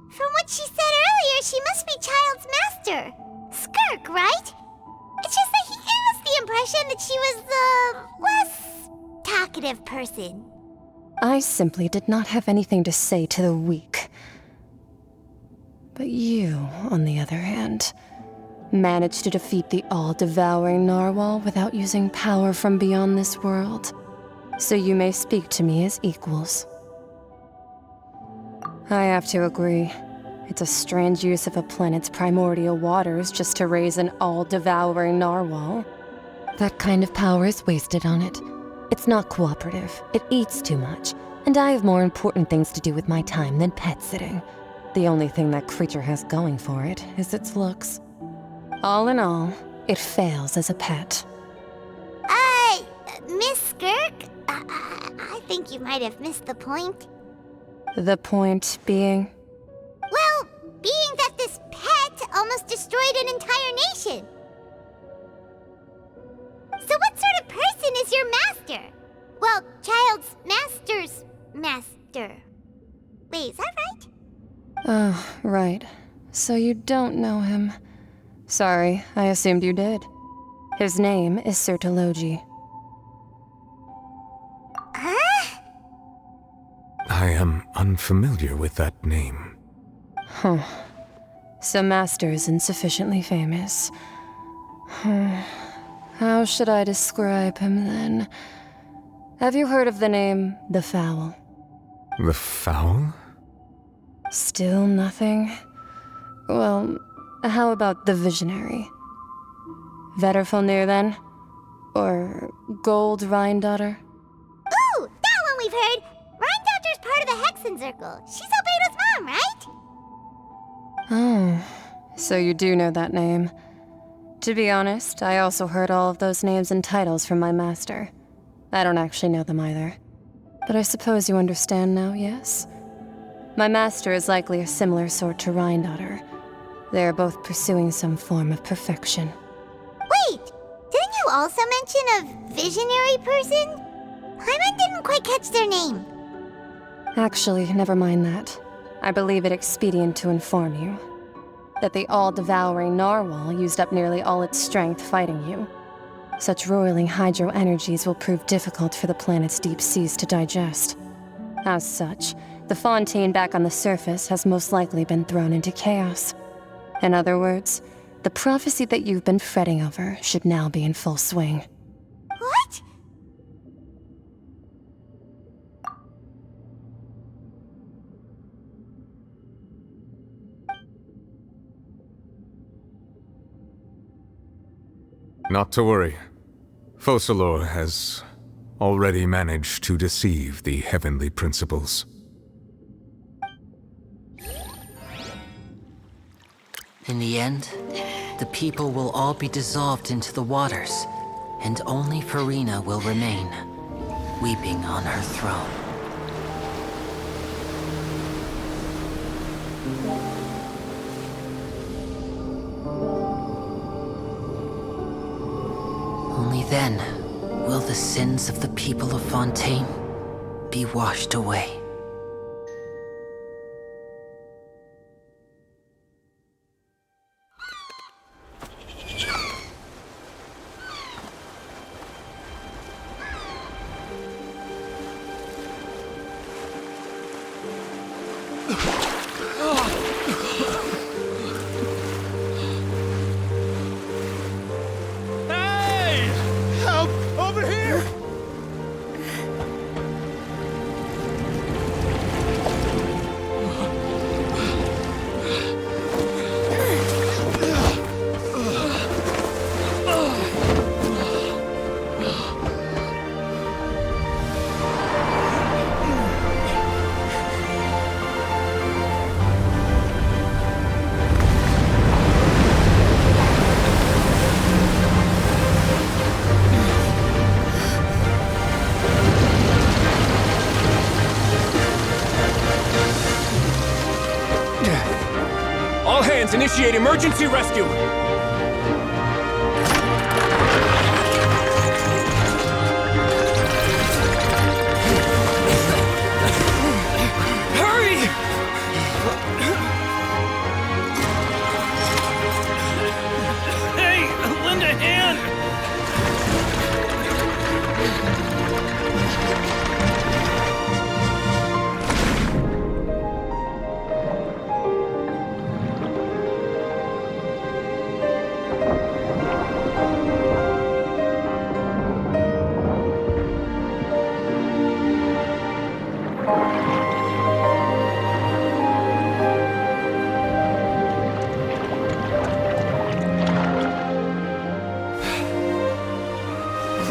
From what she said earlier, she must be Child's master. Skirk, right? It's just that he gave us the impression that she was the less talkative person. I simply did not have anything to say to the weak. But you, on the other hand, managed to defeat the all-devouring narwhal without using power from beyond this world. So you may speak to me as equals. I have to agree. It's a strange use of a planet's primordial waters just to raise an all-devouring narwhal. That kind of power is wasted on it. It's not cooperative. It eats too much. And I have more important things to do with my time than pet sitting. The only thing that creature has going for it is its looks. All in all, it fails as a pet. Miss Skirk? I think you might have missed the point. The point being? Well, being that this pet almost destroyed an entire nation. So what sort of person is your master? Well, Child's master's master. Wait, is that right? Oh, right. So you don't know him. Sorry, I assumed you did. His name is Sir Taloji. Huh? I am unfamiliar with that name. Huh. So Master is insufficiently famous. How should I describe him then? Have you heard of the name The Fowl? The Fowl? Still nothing? Well, how about the Visionary? Vetterfalnir then? Or Gold Rhine-daughter? Ooh, that one we've heard! Rhine-daughter's part of the Hexen Circle. She's Albedo's mom, right? Oh, so you do know that name. To be honest, I also heard all of those names and titles from my master. I don't actually know them either. But I suppose you understand now, yes? My master is likely a similar sort to Rhine-daughter. They are both pursuing some form of perfection. Wait! Didn't you also mention a visionary person? Paimon didn't quite catch their name. Actually, never mind that. I believe it expedient to inform you that the all-devouring narwhal used up nearly all its strength fighting you. Such roiling hydro energies will prove difficult for the planet's deep seas to digest. As such, the fontaine back on the surface has most likely been thrown into chaos. In other words, the prophecy that you've been fretting over should now be in full swing. What? Not to worry. Focalor has already managed to deceive the heavenly principles. In the end, the people will all be dissolved into the waters, and only Farina will remain, weeping on her throne. Only then will the sins of the people of Fontaine be washed away. Let's initiate emergency rescue! Hurry! Hey, lend a hand!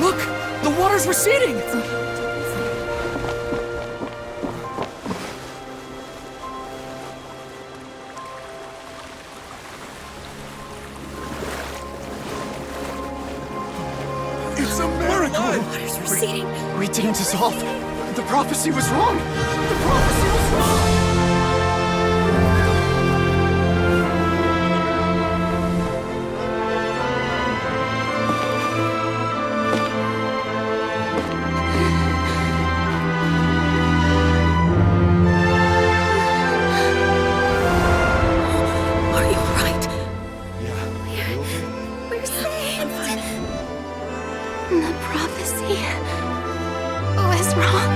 Look! The water's receding! It's a miracle! Water's receding. We didn't dissolve. The prophecy was wrong. The prophecy was wrong. Are you alright? Yeah. We're saved. The prophecy was wrong.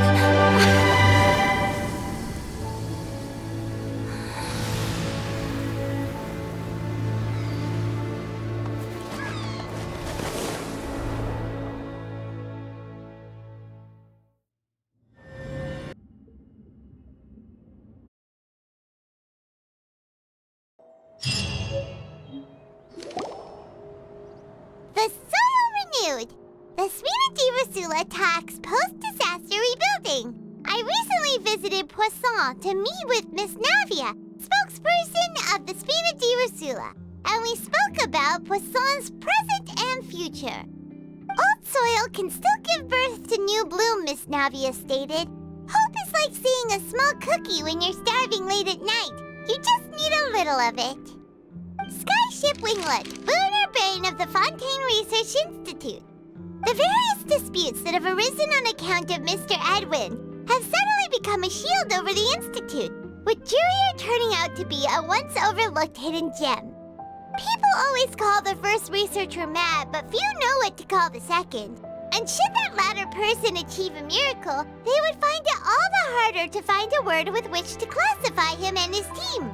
The soil renewed. The Spina di Rosula attacks post-disaster rebuilding. I recently visited Poisson to meet with Miss Navia, spokesperson of the Spina di Rosula, and we spoke about Poisson's present and future. Old soil can still give birth to new bloom, Miss Navia stated. Hope is like seeing a small cookie when you're starving late at night. You just need a little of it. Skyship Winglet, lunar brain of the Fontaine Research Institute. The various disputes that have arisen on account of Mr. Edwin have suddenly become a shield over the Institute, with Jurier turning out to be a once overlooked hidden gem. People always call the first researcher mad, but few know what to call the second. And should that latter person achieve a miracle, they would find it all the harder to find a word with which to classify him and his team.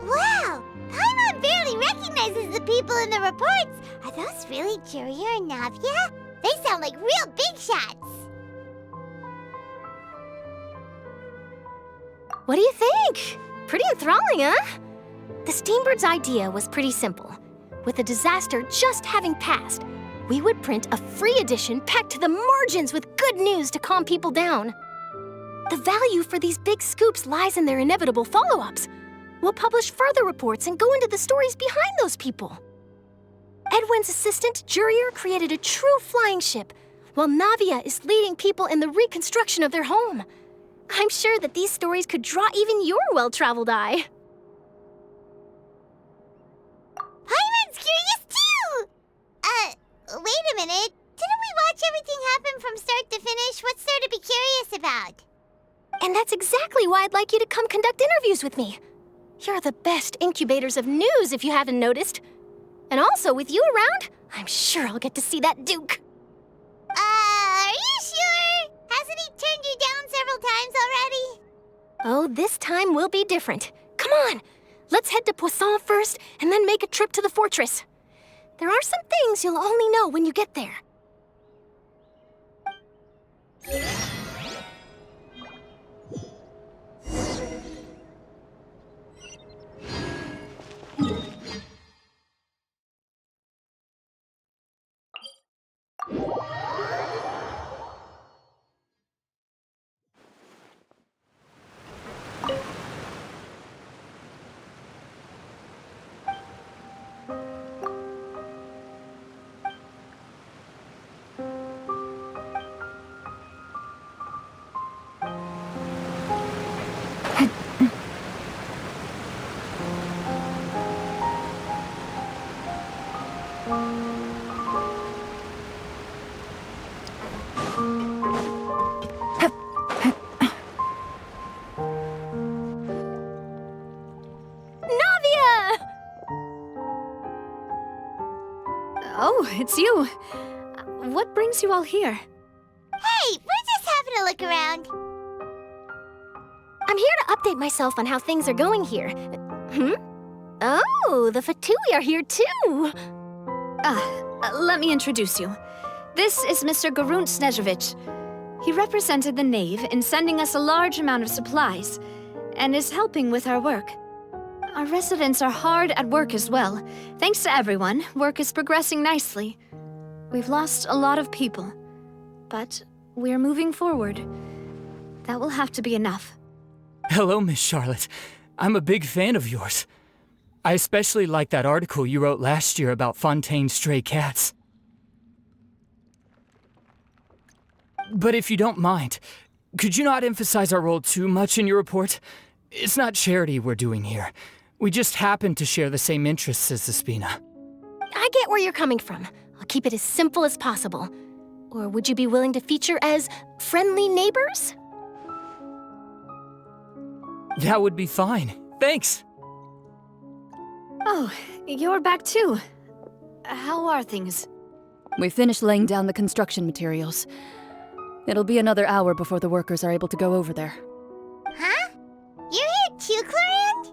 Wow! Paimon barely recognizes the people in the reports. Are those really Jurier and Navia? They sound like real big shots. What do you think? Pretty enthralling, huh? The Steambird's idea was pretty simple. With the disaster just having passed, we would print a free edition packed to the margins with good news to calm people down. The value for these big scoops lies in their inevitable follow-ups. We'll publish further reports and go into the stories behind those people. Edwin's assistant, Jurier, created a true flying ship, while Navia is leading people in the reconstruction of their home. I'm sure that these stories could draw even your well-traveled eye. Paimon's curious too! Wait a minute. Didn't we watch everything happen from start to finish? What's there to be curious about? And that's exactly why I'd like you to come conduct interviews with me. You're the best incubators of news, if you haven't noticed. And also, with you around, I'm sure I'll get to see that Duke. Are you sure? Hasn't he turned you down several times already? Oh, this time will be different. Come on, let's head to Poisson first, and then make a trip to the fortress. There are some things you'll only know when you get there. Oh, it's you. What brings you all here? Hey, we're just having a look around. I'm here to update myself on how things are going here. Oh, the Fatui are here too! Let me introduce you. This is Mr. Garunt Snežević. He represented the Knave in sending us a large amount of supplies, and is helping with our work. Our residents are hard at work as well. Thanks to everyone, work is progressing nicely. We've lost a lot of people, but we're moving forward. That will have to be enough. Hello, Miss Charlotte. I'm a big fan of yours. I especially like that article you wrote last year about Fontaine's stray cats. But if you don't mind, could you not emphasize our role too much in your report? It's not charity we're doing here. We just happen to share the same interests as the Spina. I get where you're coming from. I'll keep it as simple as possible. Or would you be willing to feature as friendly neighbors? That would be fine. Thanks. Oh, you're back too. How are things? We finished laying down the construction materials. It'll be another hour before the workers are able to go over there. Huh? You're here too, Clorinde?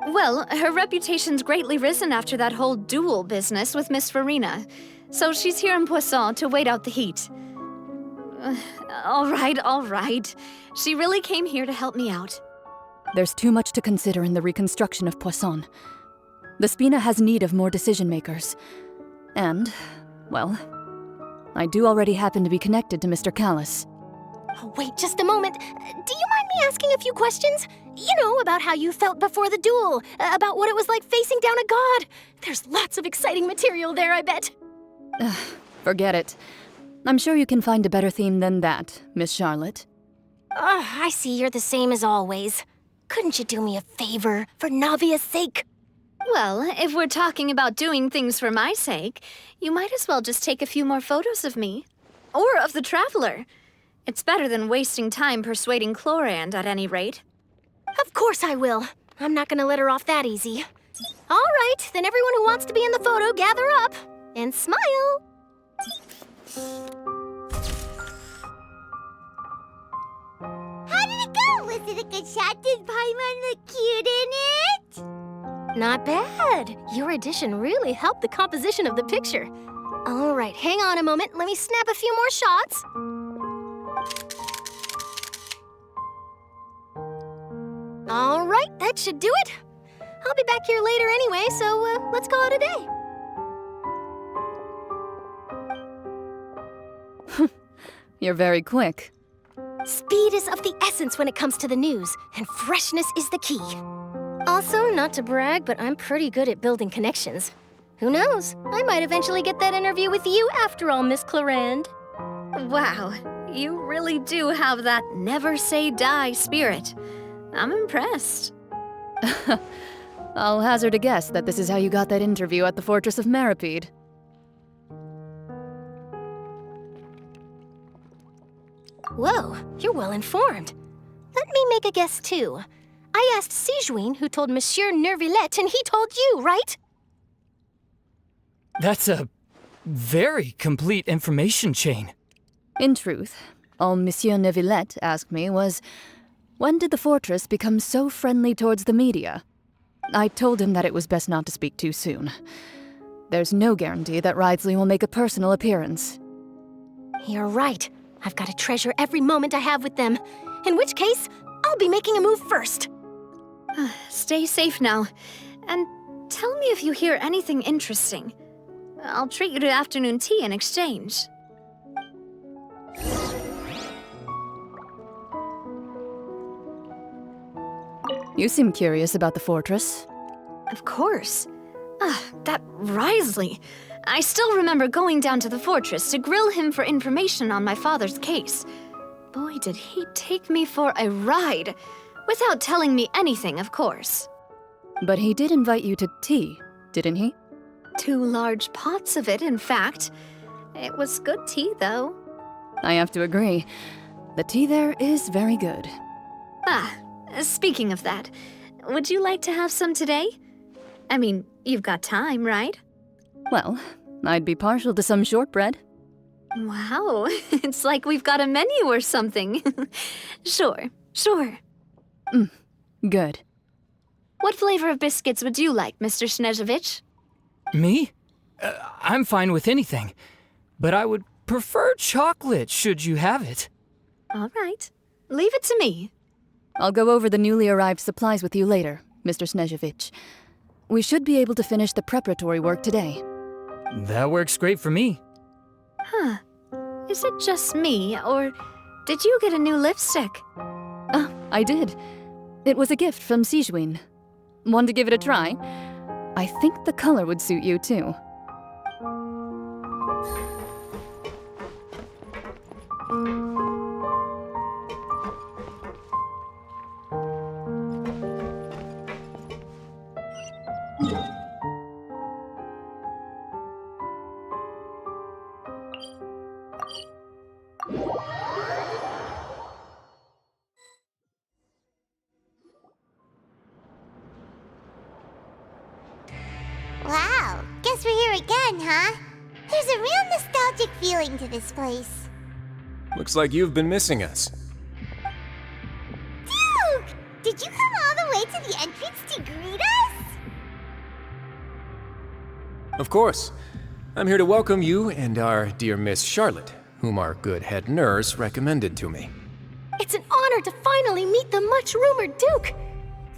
Well, her reputation's greatly risen after that whole duel business with Miss Farina, so she's here in Poisson to wait out the heat. All right. She really came here to help me out. There's too much to consider in the reconstruction of Poisson. The Spina has need of more decision-makers. And, well, I do already happen to be connected to Mr. Callis. Oh, wait just a moment. Do you mind me asking a few questions? You know, about how you felt before the duel, about what it was like facing down a god. There's lots of exciting material there, I bet. Forget it. I'm sure you can find a better theme than that, Miss Charlotte. I see you're the same as always. Couldn't you do me a favor, for Navia's sake? Well, if we're talking about doing things for my sake, you might as well just take a few more photos of me. Or of the Traveler. It's better than wasting time persuading Clorinde, at any rate. Of course I will. I'm not gonna let her off that easy. All right, then everyone who wants to be in the photo, gather up. And smile. How did it go? Was it a good shot? Did Paimon look cute in it? Not bad. Your addition really helped the composition of the picture. All right, hang on a moment. Let me snap a few more shots. All right, that should do it. I'll be back here later anyway, so let's call it a day. You're very quick. Speed is of the essence when it comes to the news, and freshness is the key. Also, not to brag, but I'm pretty good at building connections. Who knows? I might eventually get that interview with you after all, Miss Clorinde. Wow, you really do have that never say die spirit. I'm impressed. I'll hazard a guess that this is how you got that interview at the Fortress of Meripede. Whoa, you're well informed. Let me make a guess too. I asked Sijuin who told Monsieur Nervillet, and he told you, right? That's a very complete information chain. In truth, all Monsieur Nervillet asked me was, when did the fortress become so friendly towards the media? I told him that it was best not to speak too soon. There's no guarantee that Ridsley will make a personal appearance. You're right. I've got to treasure every moment I have with them. In which case, I'll be making a move first. Stay safe now. And tell me if you hear anything interesting. I'll treat you to afternoon tea in exchange. You seem curious about the fortress. Of course. That Wriothesley. I still remember going down to the fortress to grill him for information on my father's case. Boy, did he take me for a ride. Without telling me anything, of course. But he did invite you to tea, didn't he? 2 large pots of it, in fact. It was good tea, though. I have to agree. The tea there is very good. Speaking of that, would you like to have some today? I mean, you've got time, right? Well, I'd be partial to some shortbread. Wow, it's like we've got a menu or something. Sure. Good. What flavor of biscuits would you like, Mr. Snezhovich? Me? I'm fine with anything. But I would prefer chocolate, should you have it. All right. Leave it to me. I'll go over the newly arrived supplies with you later, Mr. Snezhovich. We should be able to finish the preparatory work today. That works great for me. Huh. Is it just me, or did you get a new lipstick? I did. It was a gift from Sijuin. Want to give it a try? I think the color would suit you, too. Wow, guess we're here again, huh? There's a real nostalgic feeling to this place. Looks like you've been missing us. Duke! Did you come all the way to the entrance to greet us? Of course. I'm here to welcome you and our dear Miss Charlotte, whom our good head nurse recommended to me. It's an honor to finally meet the much-rumored Duke.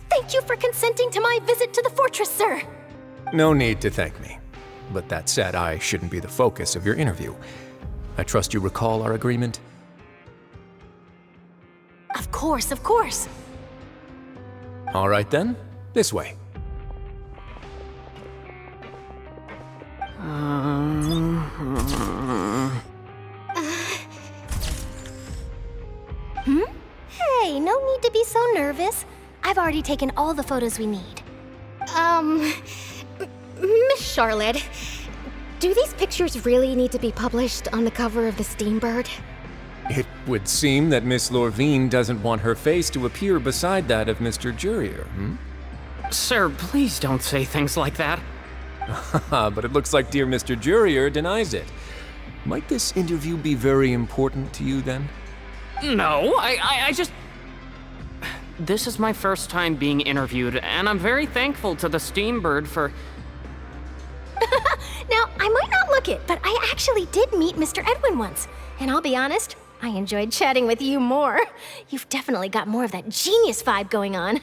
Thank you for consenting to my visit to the fortress, sir. No need to thank me. But that said, I shouldn't be the focus of your interview. I trust you recall our agreement? Of course, of course. All right then, this way. Hey, no need to be so nervous. I've already taken all the photos we need. Miss Charlotte, do these pictures really need to be published on the cover of the Steambird? It would seem that Miss Lorvine doesn't want her face to appear beside that of Mr. Jurier, Sir, please don't say things like that. But it looks like dear Mr. Jurier denies it. Might this interview be very important to you then? No, I just... This is my first time being interviewed, and I'm very thankful to the Steambird for... Now, I might not look it, but I actually did meet Mr. Edwin once. And I'll be honest, I enjoyed chatting with you more. You've definitely got more of that genius vibe going on.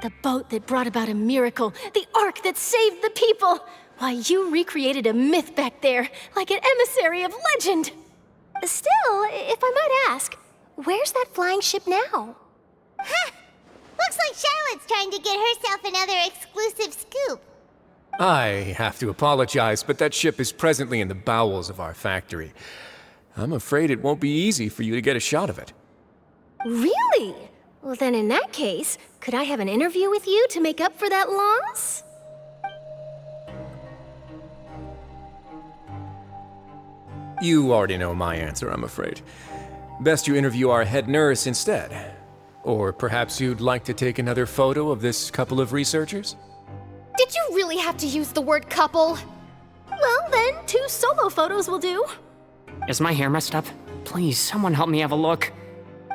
The boat that brought about a miracle, the ark that saved the people. Why, you recreated a myth back there, like an emissary of legend. Still, if I might ask, where's that flying ship now? Huh! Looks like Charlotte's trying to get herself another exclusive scoop. I have to apologize, but that ship is presently in the bowels of our factory. I'm afraid it won't be easy for you to get a shot of it. Really? Well, then in that case, could I have an interview with you to make up for that loss? You already know my answer, I'm afraid. Best you interview our head nurse instead. Or perhaps you'd like to take another photo of this couple of researchers? Did you really have to use the word couple? Well, then, 2 solo photos will do. Is my hair messed up? Please, someone help me have a look.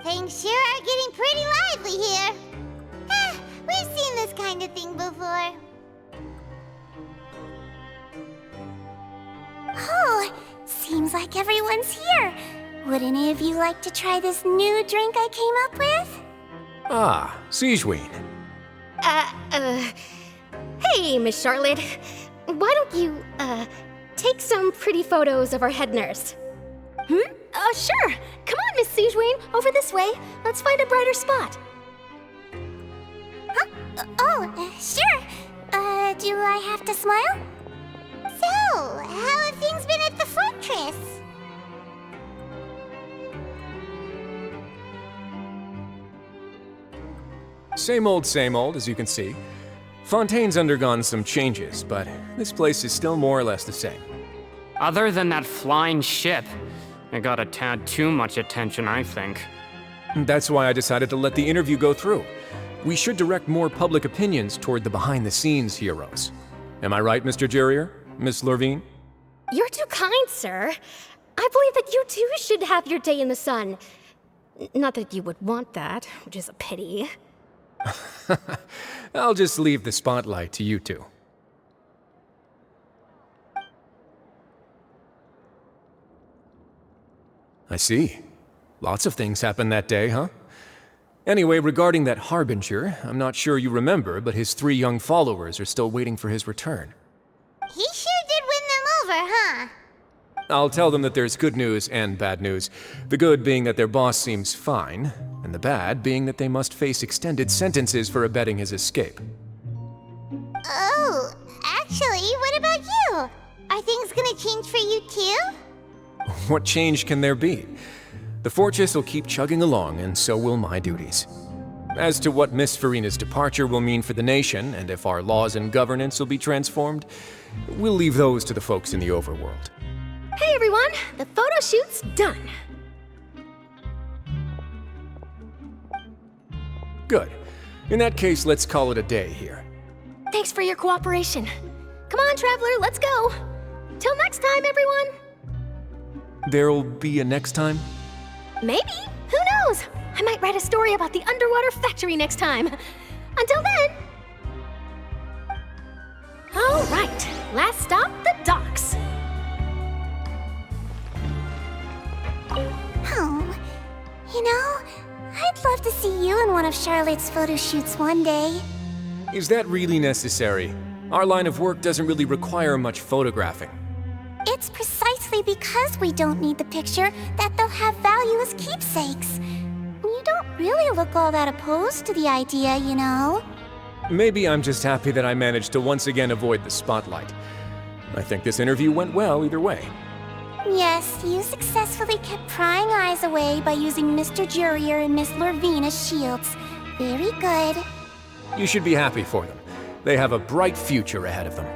Things sure are getting pretty lively here. We've seen this kind of thing before. Oh, seems like everyone's here. Would any of you like to try this new drink I came up with? Ah, Sijuin. Hey, Miss Charlotte. Why don't you, take some pretty photos of our head nurse? Sure. Come on, Miss Sijuin, over this way. Let's find a brighter spot. Huh? Sure. Do I have to smile? So, how have things been at the fortress? Same old, as you can see. Fontaine's undergone some changes, but this place is still more or less the same. Other than that flying ship, it got a tad too much attention, I think. That's why I decided to let the interview go through. We should direct more public opinions toward the behind-the-scenes heroes. Am I right, Mr. Jurier? Miss Lorvine? You're too kind, sir. I believe that you too should have your day in the sun. Not that you would want that, which is a pity. I'll just leave the spotlight to you two. I see. Lots of things happened that day, huh? Anyway, regarding that Harbinger, I'm not sure you remember, but his 3 young followers are still waiting for his return. He sure did win them over, huh? I'll tell them that there's good news and bad news. The good being that their boss seems fine, and the bad being that they must face extended sentences for abetting his escape. Oh, actually, what about you? Are things gonna change for you too? What change can there be? The fortress will keep chugging along, and so will my duties. As to what Miss Farina's departure will mean for the nation, and if our laws and governance will be transformed, we'll leave those to the folks in the overworld. Hey everyone, the photo shoot's done. Good. In that case, let's call it a day here. Thanks for your cooperation. Come on, Traveler, let's go. Till next time, everyone. There'll be a next time? Maybe. Who knows? I might write a story about the underwater factory next time. Until then. All right, last stop, the docks. Oh, you know, I'd love to see you in one of Charlotte's photo shoots one day. Is that really necessary? Our line of work doesn't really require much photographing. It's precisely because we don't need the picture that they'll have value as keepsakes. You don't really look all that opposed to the idea, you know. Maybe I'm just happy that I managed to once again avoid the spotlight. I think this interview went well either way. Yes, you successfully kept prying eyes away by using Mr. Jurier and Miss Lorvine as shields. Very good. You should be happy for them. They have a bright future ahead of them.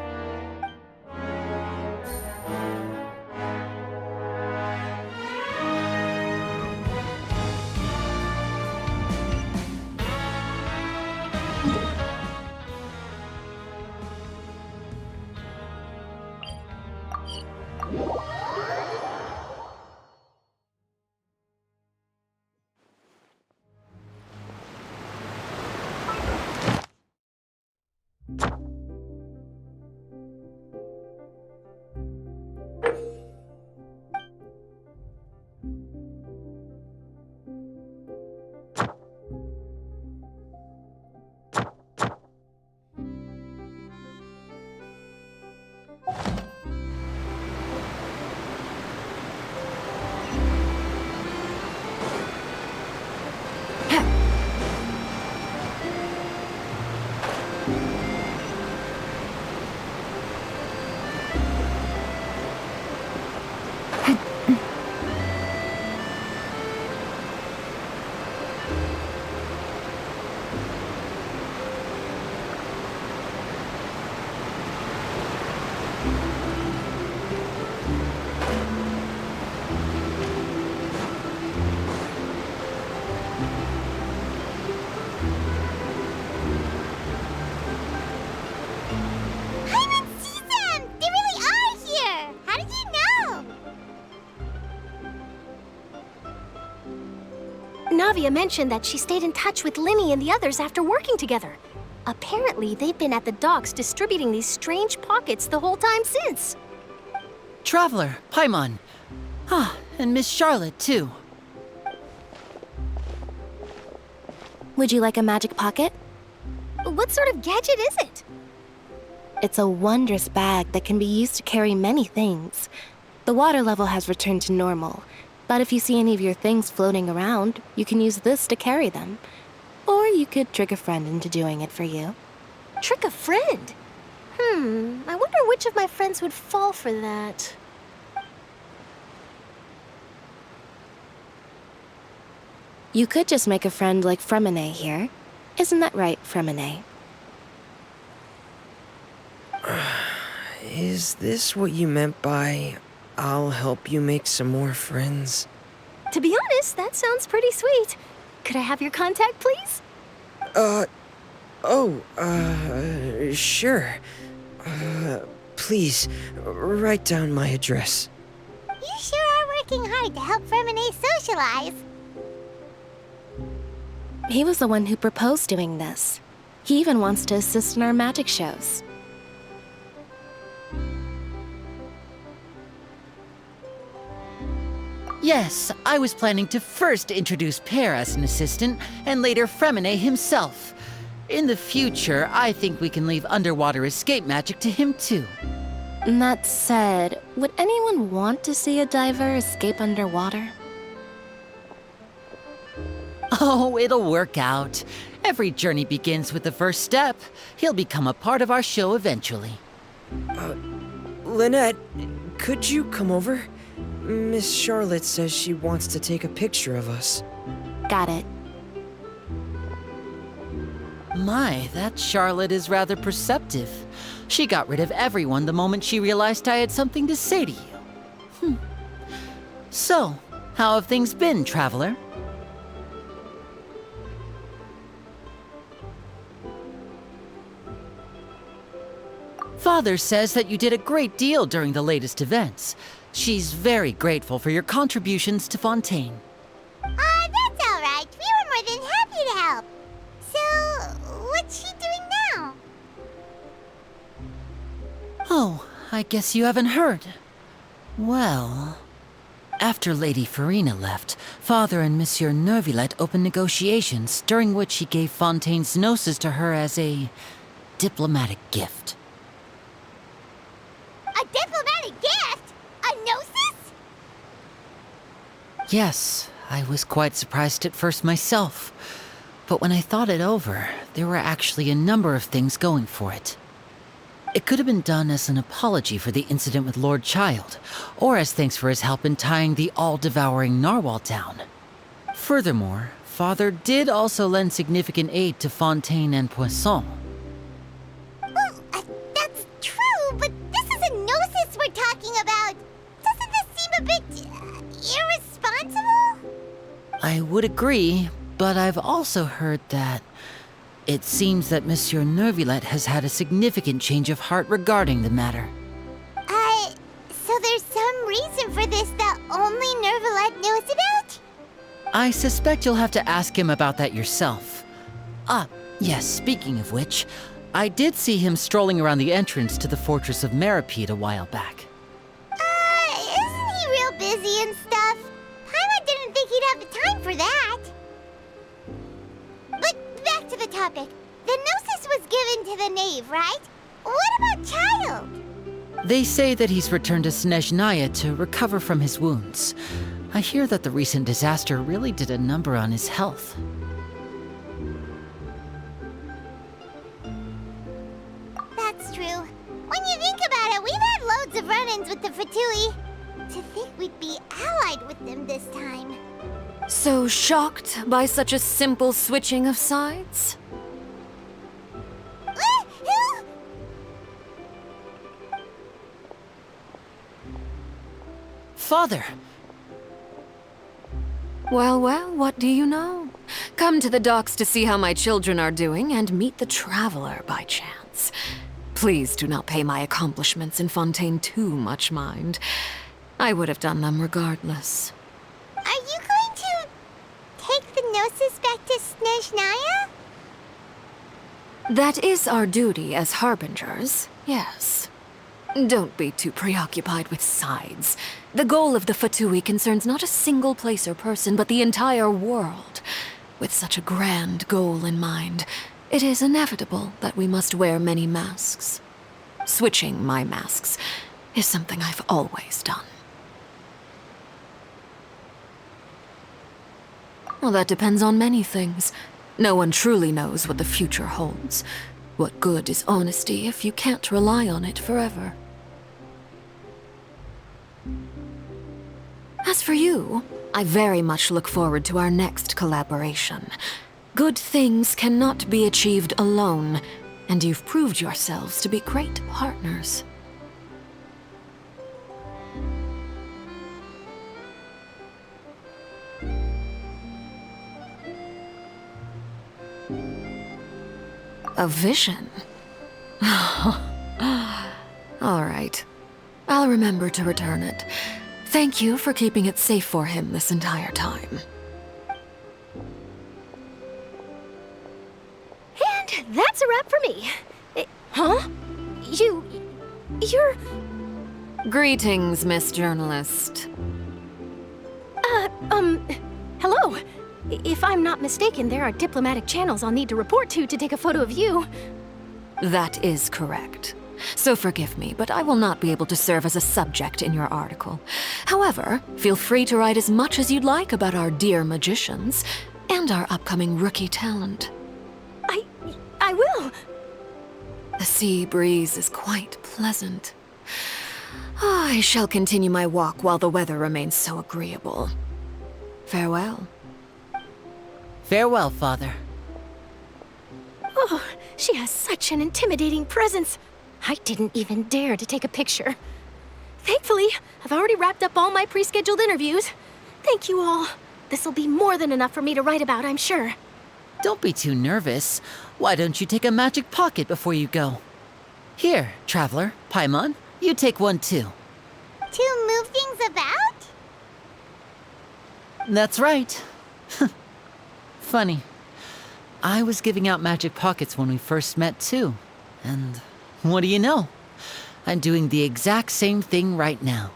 Navia mentioned that she stayed in touch with Linny and the others after working together. Apparently, they've been at the docks distributing these strange pockets the whole time since. Traveler, Paimon. Ah, and Miss Charlotte, too. Would you like a magic pocket? What sort of gadget is it? It's a wondrous bag that can be used to carry many things. The water level has returned to normal, but if you see any of your things floating around, you can use this to carry them. Or you could trick a friend into doing it for you. Trick a friend? I wonder which of my friends would fall for that. You could just make a friend like Fremine here. Isn't that right, Fremine? Is this what you meant by, I'll help you make some more friends? To be honest, that sounds pretty sweet. Could I have your contact, please? Sure. Please, write down my address. You sure are working hard to help Fermine socialize. He was the one who proposed doing this. He even wants to assist in our magic shows. Yes, I was planning to first introduce Pear as an assistant, and later Fremine himself. In the future, I think we can leave underwater escape magic to him too. That said, would anyone want to see a diver escape underwater? Oh, it'll work out. Every journey begins with the first step. He'll become a part of our show eventually. Lynette, could you come over? Miss Charlotte says she wants to take a picture of us. Got it. My, that Charlotte is rather perceptive. She got rid of everyone the moment she realized I had something to say to you. So, how have things been, Traveler? Father says that you did a great deal during the latest events. She's very grateful for your contributions to Fontaine. That's alright. We were more than happy to help. So, what's she doing now? Oh, I guess you haven't heard. Well, after Lady Farina left, Father and Monsieur Neuvillette opened negotiations, during which he gave Fontaine's gnosis to her as a diplomatic gift. A diplomatic gift? A gnosis? Yes, I was quite surprised at first myself. But when I thought it over, there were actually a number of things going for it. It could have been done as an apology for the incident with Lord Child, or as thanks for his help in tying the all-devouring narwhal down. Furthermore, Father did also lend significant aid to Fontaine and Poisson. Well, that's true, but this is a gnosis we're talking about. Doesn't this seem a bit irresponsible? I would agree, but I've also heard that it seems that Monsieur Neuvillette has had a significant change of heart regarding the matter. So there's some reason for this that only Neuvillette knows about? I suspect you'll have to ask him about that yourself. Yes, speaking of which, I did see him strolling around the entrance to the Fortress of Meripede a while back. Isn't he real busy and stuff? Paimon didn't think he'd have the time for that. But back to the topic. The gnosis was given to the knave, right? What about Child? They say that he's returned to Snezhnaya to recover from his wounds. I hear that the recent disaster really did a number on his health. That's true. When you think about it, we've had loads of run-ins with the Fatui. To think we'd be allied with them this time. So shocked by such a simple switching of sides? Father! Well, what do you know? Come to the docks to see how my children are doing and meet the Traveler by chance. Please do not pay my accomplishments in Fontaine too much mind. I would have done them regardless. Are you going to take the gnosis back to Snezhnaya? That is our duty as harbingers, yes. Don't be too preoccupied with sides. The goal of the Fatui concerns not a single place or person, but the entire world. With such a grand goal in mind, it is inevitable that we must wear many masks. Switching my masks is something I've always done. Well, that depends on many things. No one truly knows what the future holds. What good is honesty if you can't rely on it forever? As for you, I very much look forward to our next collaboration. Good things cannot be achieved alone, and you've proved yourselves to be great partners. A vision? All right. I'll remember to return it. Thank you for keeping it safe for him this entire time. And that's a wrap for me. Huh? You're... Greetings, Miss Journalist. Hello. If I'm not mistaken, there are diplomatic channels I'll need to report to take a photo of you. That is correct. So forgive me, but I will not be able to serve as a subject in your article. However, feel free to write as much as you'd like about our dear magicians and our upcoming rookie talent. I will. The sea breeze is quite pleasant. I shall continue my walk while the weather remains so agreeable. Farewell. Farewell, Father. Oh, she has such an intimidating presence. I didn't even dare to take a picture. Thankfully, I've already wrapped up all my pre-scheduled interviews. Thank you all. This'll be more than enough for me to write about, I'm sure. Don't be too nervous. Why don't you take a magic pocket before you go? Here, Traveler, Paimon, you take one too. To move things about? That's right. Funny. I was giving out magic pockets when we first met too. And what do you know? I'm doing the exact same thing right now.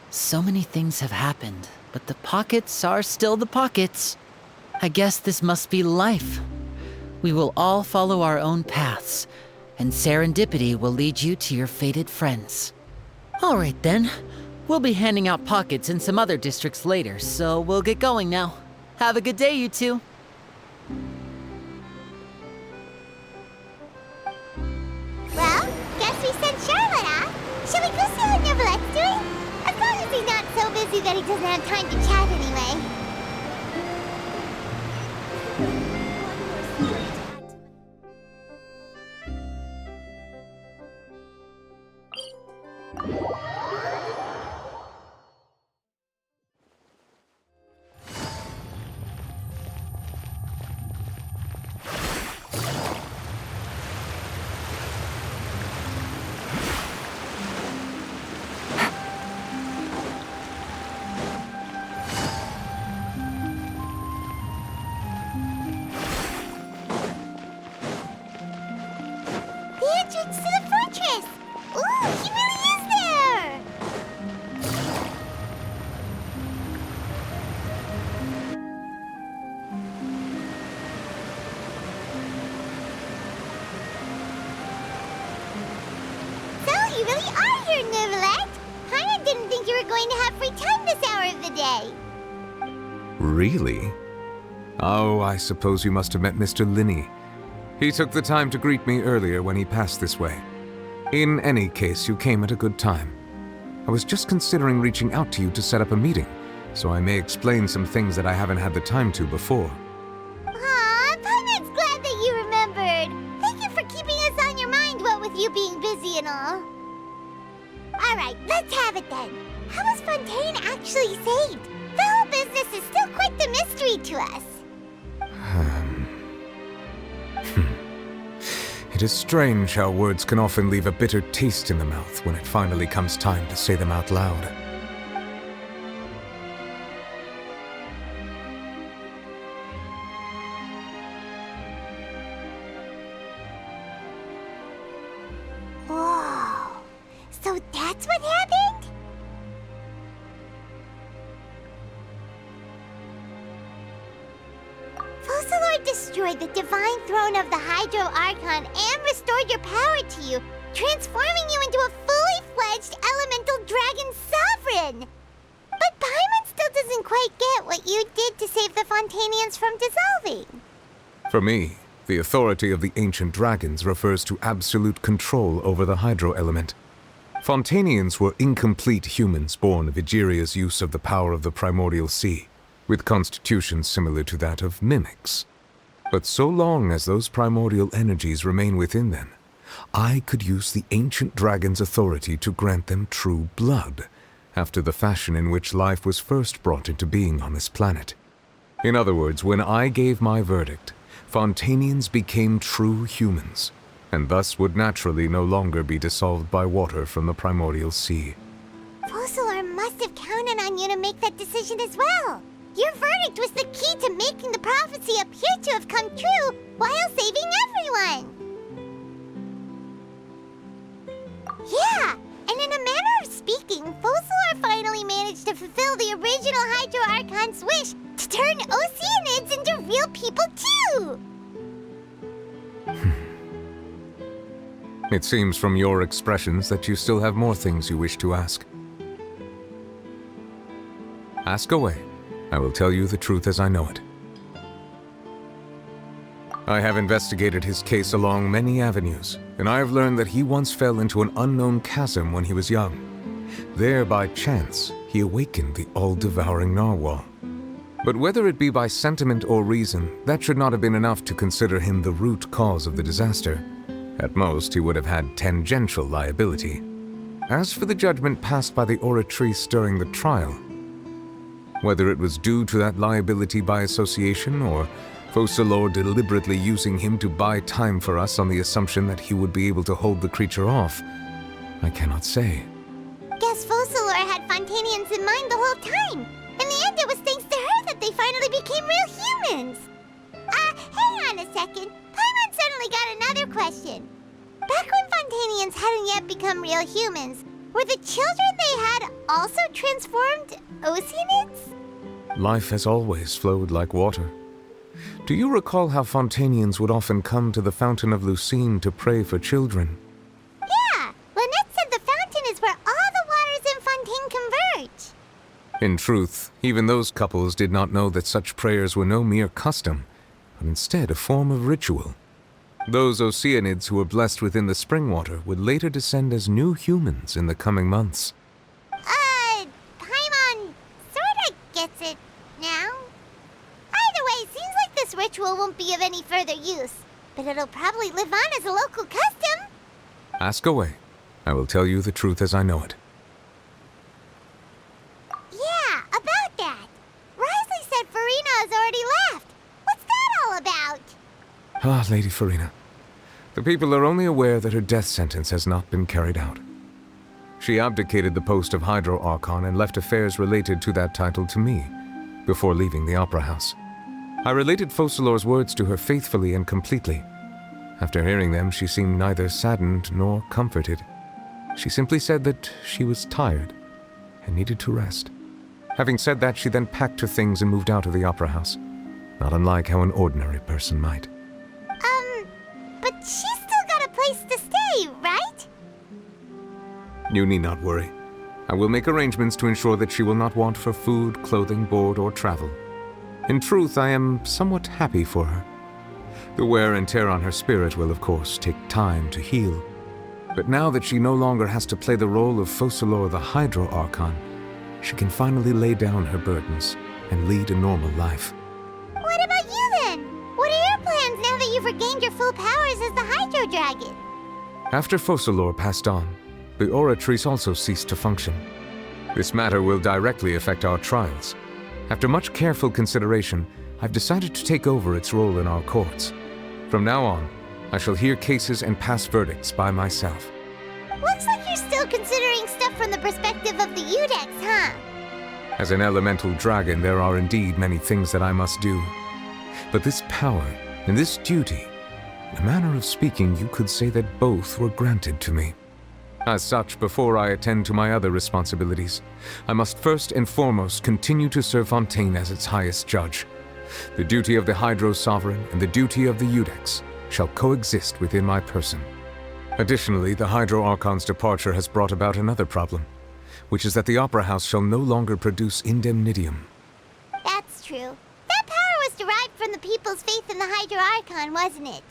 So many things have happened, but the pockets are still the pockets. I guess this must be life. We will all follow our own paths, and serendipity will lead you to your fated friends. All right then. We'll be handing out pockets in some other districts later, so we'll get going now. Have a good day, you two. Well, guess we sent Charlotte off. Shall we go see how Neverlette's doing? As long as he's not so busy that he doesn't have time to chat anyway. Entrance to the fortress! Ooh, he really is there! So, you really are here, Neverlette! Paimon didn't think you were going to have free time this hour of the day. Really? Oh, I suppose you must have met Mr. Linney. He took the time to greet me earlier when he passed this way. In any case, you came at a good time. I was just considering reaching out to you to set up a meeting, so I may explain some things that I haven't had the time to before. Aw, Paimon's glad that you remembered. Thank you for keeping us on your mind, what with you being busy and all. Alright, let's have it then. How was Fontaine actually saved? The whole business is still quite the mystery to us. It is strange how words can often leave a bitter taste in the mouth when it finally comes time to say them out loud. Whoa. So that's what happened? Focalor destroyed the divine throne of the Hydro Archon and restored your power to you, transforming you into a fully fledged elemental dragon sovereign! But Paimon still doesn't quite get what you did to save the Fontainians from dissolving. For me, the authority of the ancient dragons refers to absolute control over the hydro element. Fontainians were incomplete humans born of Egeria's use of the power of the primordial sea, with constitutions similar to that of mimics. But so long as those primordial energies remain within them, I could use the ancient dragon's authority to grant them true blood, after the fashion in which life was first brought into being on this planet. In other words, when I gave my verdict, Fontainians became true humans, and thus would naturally no longer be dissolved by water from the primordial sea. Focalor must have counted on you to make that decision as well. Your verdict was the key to making the prophecy appear to have come true while saving everyone. Yeah, and in a manner of speaking, Focalor finally managed to fulfill the original Hydro Archon's wish to turn Oceanids into real people too! It seems from your expressions that you still have more things you wish to ask. Ask away. I will tell you the truth as I know it. I have investigated his case along many avenues, and I have learned that he once fell into an unknown chasm when he was young. There, by chance, he awakened the all-devouring narwhal. But whether it be by sentiment or reason, that should not have been enough to consider him the root cause of the disaster. At most, he would have had tangential liability. As for the judgment passed by the Oratrice during the trial, whether it was due to that liability by association, or Focalor deliberately using him to buy time for us on the assumption that he would be able to hold the creature off, I cannot say. Guess Focalor had Fontanians in mind the whole time. In the end, it was thanks to her that they finally became real humans. Hang on a second. Paimon suddenly got another question. Back when Fontanians hadn't yet become real humans, were the children they had also transformed Oceanids? Life has always flowed like water. Do you recall how Fontanians would often come to the Fountain of Lucine to pray for children? Yeah, Lynette said the fountain is where all the waters in Fontaine converge. In truth, even those couples did not know that such prayers were no mere custom, but instead a form of ritual. Those Oceanids who were blessed within the spring water would later descend as new humans in the coming months. Paimon sorta gets it now. Either way, seems like this ritual won't be of any further use, but it'll probably live on as a local custom. Ask away. I will tell you the truth as I know it. Yeah, about that. Risley said Farina has already left. What's that all about? Ah, Lady Farina. The people are only aware that her death sentence has not been carried out. She abdicated the post of Hydro Archon and left affairs related to that title to me, before leaving the Opera House. I related Focalor's words to her faithfully and completely. After hearing them, she seemed neither saddened nor comforted. She simply said that she was tired and needed to rest. Having said that, she then packed her things and moved out of the Opera House, not unlike how an ordinary person might. But she's still got a place to stay, right? You need not worry. I will make arrangements to ensure that she will not want for food, clothing, board, or travel. In truth, I am somewhat happy for her. The wear and tear on her spirit will, of course, take time to heal. But now that she no longer has to play the role of Focalor the Hydro Archon, she can finally lay down her burdens and lead a normal life. What about you then? What are your plans now that you've regained your full powers as the Hydro Dragon? After Focalor passed on, the Oratrice also ceased to function. This matter will directly affect our trials. After much careful consideration, I've decided to take over its role in our courts. From now on, I shall hear cases and pass verdicts by myself. Looks like you're still considering stuff from the perspective of the Udex, huh? As an elemental dragon, there are indeed many things that I must do. But this power and this duty, in a manner of speaking, you could say that both were granted to me. As such, before I attend to my other responsibilities, I must first and foremost continue to serve Fontaine as its highest judge. The duty of the Hydro Sovereign and the duty of the Udex shall coexist within my person. Additionally, the Hydro Archon's departure has brought about another problem, which is that the Opera House shall no longer produce indemnitium. That's true. That power was derived from the people's faith in the Hydro Archon, wasn't it?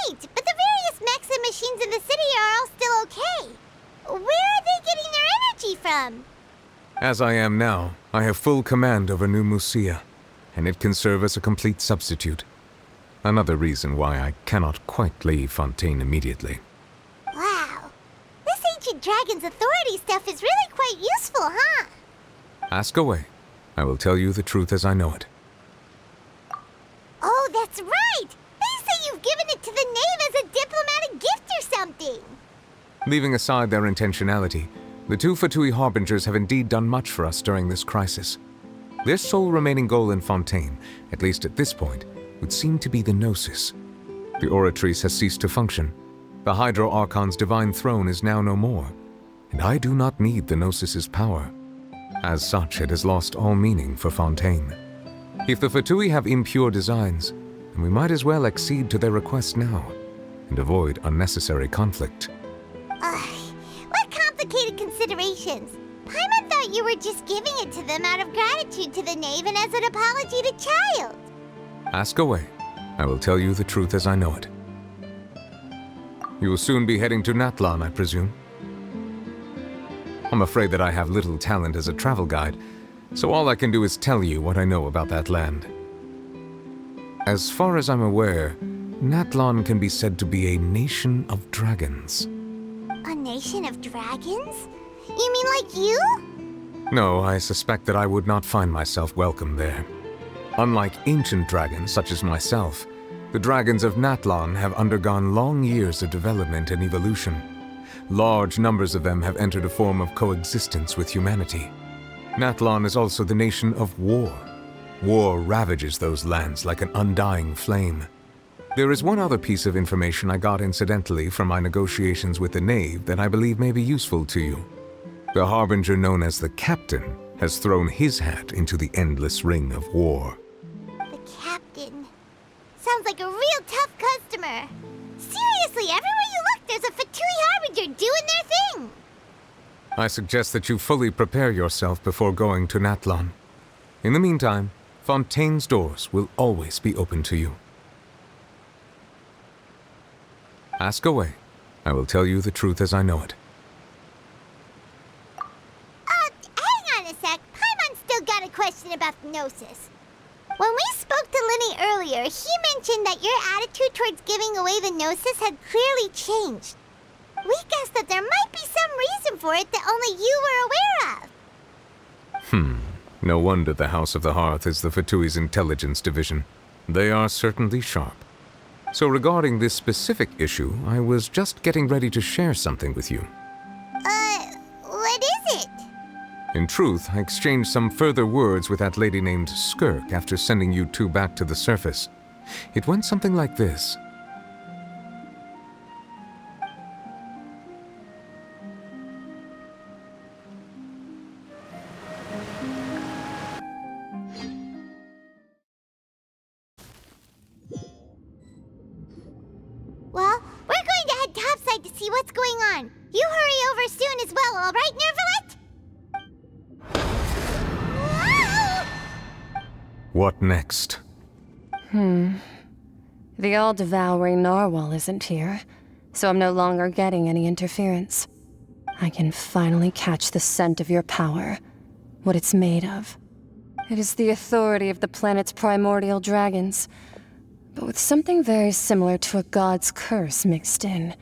Wait, but the various mechs and machines in the city are all still okay. Where are they getting their energy from? As I am now, I have full command over New Musia, and it can serve as a complete substitute. Another reason why I cannot quite leave Fontaine immediately. Wow. This ancient dragon's authority stuff is really quite useful, huh? Ask away. I will tell you the truth as I know it. Oh, that's right! They say you've given it to the knave as a diplomatic Leaving aside their intentionality, the two Fatui Harbingers have indeed done much for us during this crisis. Their sole remaining goal in Fontaine, at least at this point, would seem to be the Gnosis. The Oratrice has ceased to function. The Hydro Archon's divine throne is now no more, and I do not need the Gnosis's power. As such, it has lost all meaning for Fontaine. If the Fatui have impure designs, then we might as well accede to their request now, and avoid unnecessary conflict. What complicated considerations? Paimon thought you were just giving it to them out of gratitude to the knave and as an apology to Child. Ask away. I will tell you the truth as I know it. You will soon be heading to Natlan, I presume? I'm afraid that I have little talent as a travel guide, so all I can do is tell you what I know about that land. As far as I'm aware, Natlan can be said to be a nation of dragons. A nation of dragons? You mean like you? No, I suspect that I would not find myself welcome there. Unlike ancient dragons such as myself, the dragons of Natlan have undergone long years of development and evolution. Large numbers of them have entered a form of coexistence with humanity. Natlan is also the nation of war. War ravages those lands like an undying flame. There is one other piece of information I got incidentally from my negotiations with the Knave that I believe may be useful to you. The Harbinger known as the Captain has thrown his hat into the endless ring of war. The Captain. Sounds like a real tough customer. Seriously, everywhere you look, there's a Fatui Harbinger doing their thing. I suggest that you fully prepare yourself before going to Natlan. In the meantime, Fontaine's doors will always be open to you. Ask away. I will tell you the truth as I know it. Hang on a sec. Paimon's still got a question about the Gnosis. When we spoke to Linny earlier, he mentioned that your attitude towards giving away the Gnosis had clearly changed. We guessed that there might be some reason for it that only you were aware of. No wonder the House of the Hearth is the Fatui's intelligence division. They are certainly sharp. So regarding this specific issue, I was just getting ready to share something with you. What is it? In truth, I exchanged some further words with that lady named Skirk after sending you two back to the surface. It went something like this. Well, we're going to head topside to see what's going on. You hurry over soon as well, all right, Nervalet? What next? The all-devouring narwhal isn't here, so I'm no longer getting any interference. I can finally catch the scent of your power, what it's made of. It is the authority of the planet's primordial dragons, but with something very similar to a god's curse mixed in.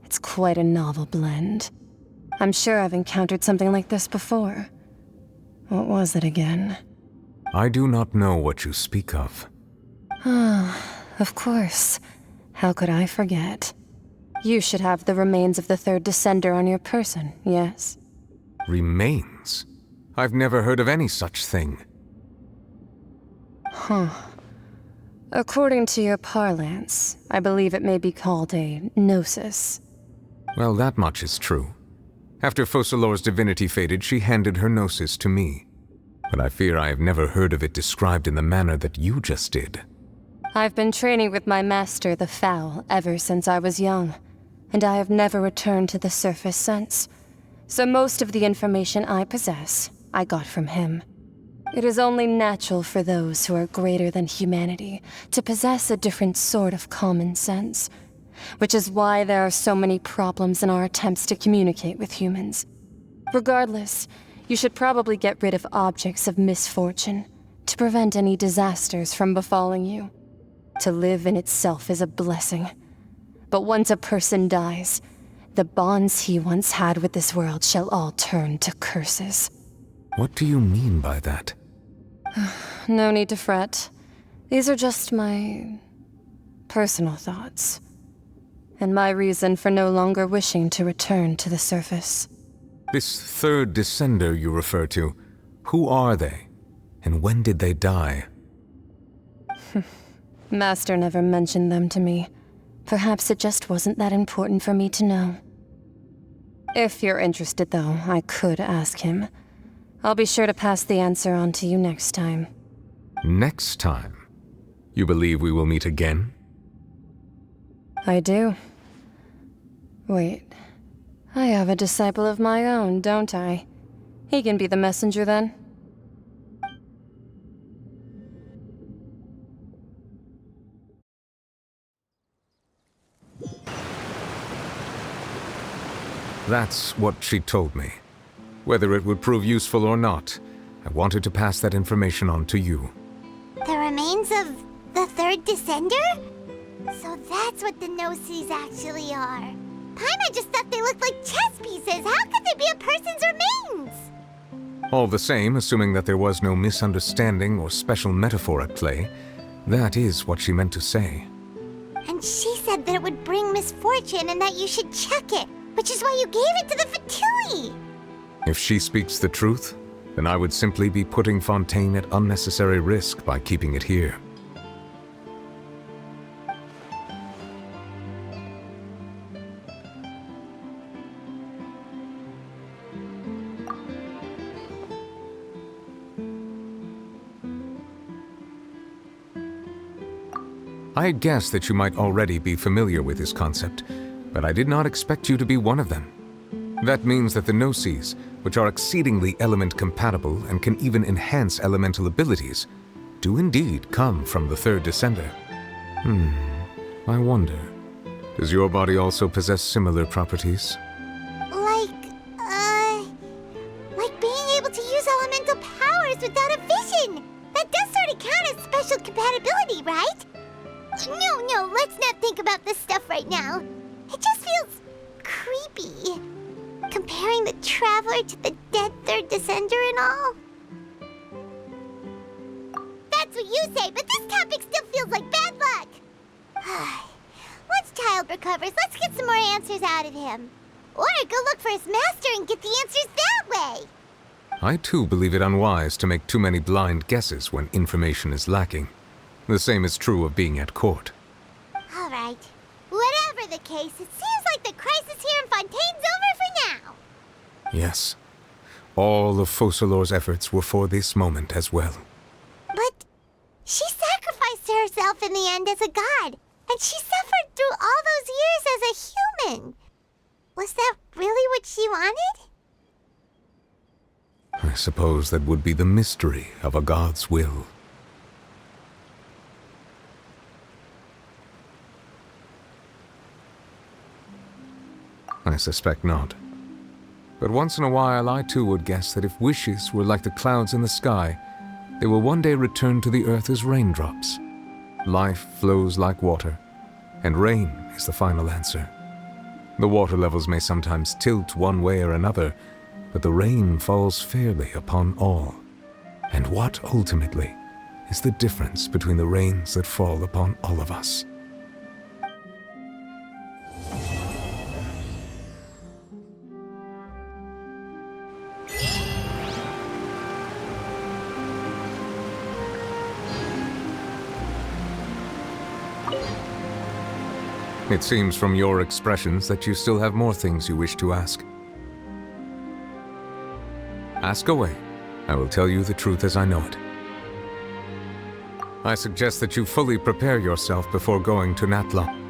It's quite a novel blend. I'm sure I've encountered something like this before. What was it again? I do not know what you speak of. Of course. How could I forget? You should have the remains of the third descender on your person, yes? Remains? I've never heard of any such thing. According to your parlance, I believe it may be called a gnosis. Well, that much is true. After Focalor's divinity faded, she handed her gnosis to me. But I fear I have never heard of it described in the manner that you just did. I've been training with my master, the Foul, ever since I was young, and I have never returned to the surface since. So most of the information I possess, I got from him. It is only natural for those who are greater than humanity to possess a different sort of common sense, which is why there are so many problems in our attempts to communicate with humans. Regardless, you should probably get rid of objects of misfortune to prevent any disasters from befalling you. To live in itself is a blessing. But once a person dies, the bonds he once had with this world shall all turn to curses. What do you mean by that? No need to fret. These are just my personal thoughts. and my reason for no longer wishing to return to the surface. This third descender you refer to, who are they? And when did they die? Master never mentioned them to me. Perhaps it just wasn't that important for me to know. If you're interested, though, I could ask him. I'll be sure to pass the answer on to you next time. Next time? You believe we will meet again? I do. Wait. I have a disciple of my own, don't I? He can be the messenger then. That's what she told me. Whether it would prove useful or not, I wanted to pass that information on to you. The remains of the third descender? So that's what the Gnosis actually are. Paimon just thought they looked like chess pieces. How could they be a person's remains? All the same, assuming that there was no misunderstanding or special metaphor at play, that is what she meant to say. And she said that it would bring misfortune and that you should check it, which is why you gave it to the Fatui. If she speaks the truth, then I would simply be putting Fontaine at unnecessary risk by keeping it here. I had guessed that you might already be familiar with this concept, but I did not expect you to be one of them. That means that the Gnosis, which are exceedingly element-compatible and can even enhance elemental abilities, do indeed come from the third descender. I wonder, does your body also possess similar properties? Like being able to use elemental powers without a vision! That does sort of count as special compatibility, right? No, let's not think about this stuff right now. It just feels creepy. Comparing the Traveler to the dead third descender and all. That's what you say, but this topic still feels like bad luck. Once Child recovers, let's get some more answers out of him. Or go look for his master and get the answers that way. I too believe it unwise to make too many blind guesses when information is lacking. The same is true of being at court. All right. Whatever the case, it seems like the crisis here in Fontaine's over for now. Yes. All of Focalor's efforts were for this moment as well. But she sacrificed herself in the end as a god, and she suffered through all those years as a human. Was that really what she wanted? I suppose that would be the mystery of a god's will. I suspect not. But once in a while, I too would guess that if wishes were like the clouds in the sky, they will one day return to the earth as raindrops. Life flows like water, and rain is the final answer. The water levels may sometimes tilt one way or another, but the rain falls fairly upon all. And what, ultimately, is the difference between the rains that fall upon all of us? It seems from your expressions that you still have more things you wish to ask. Ask away. I will tell you the truth as I know it. I suggest that you fully prepare yourself before going to Natla.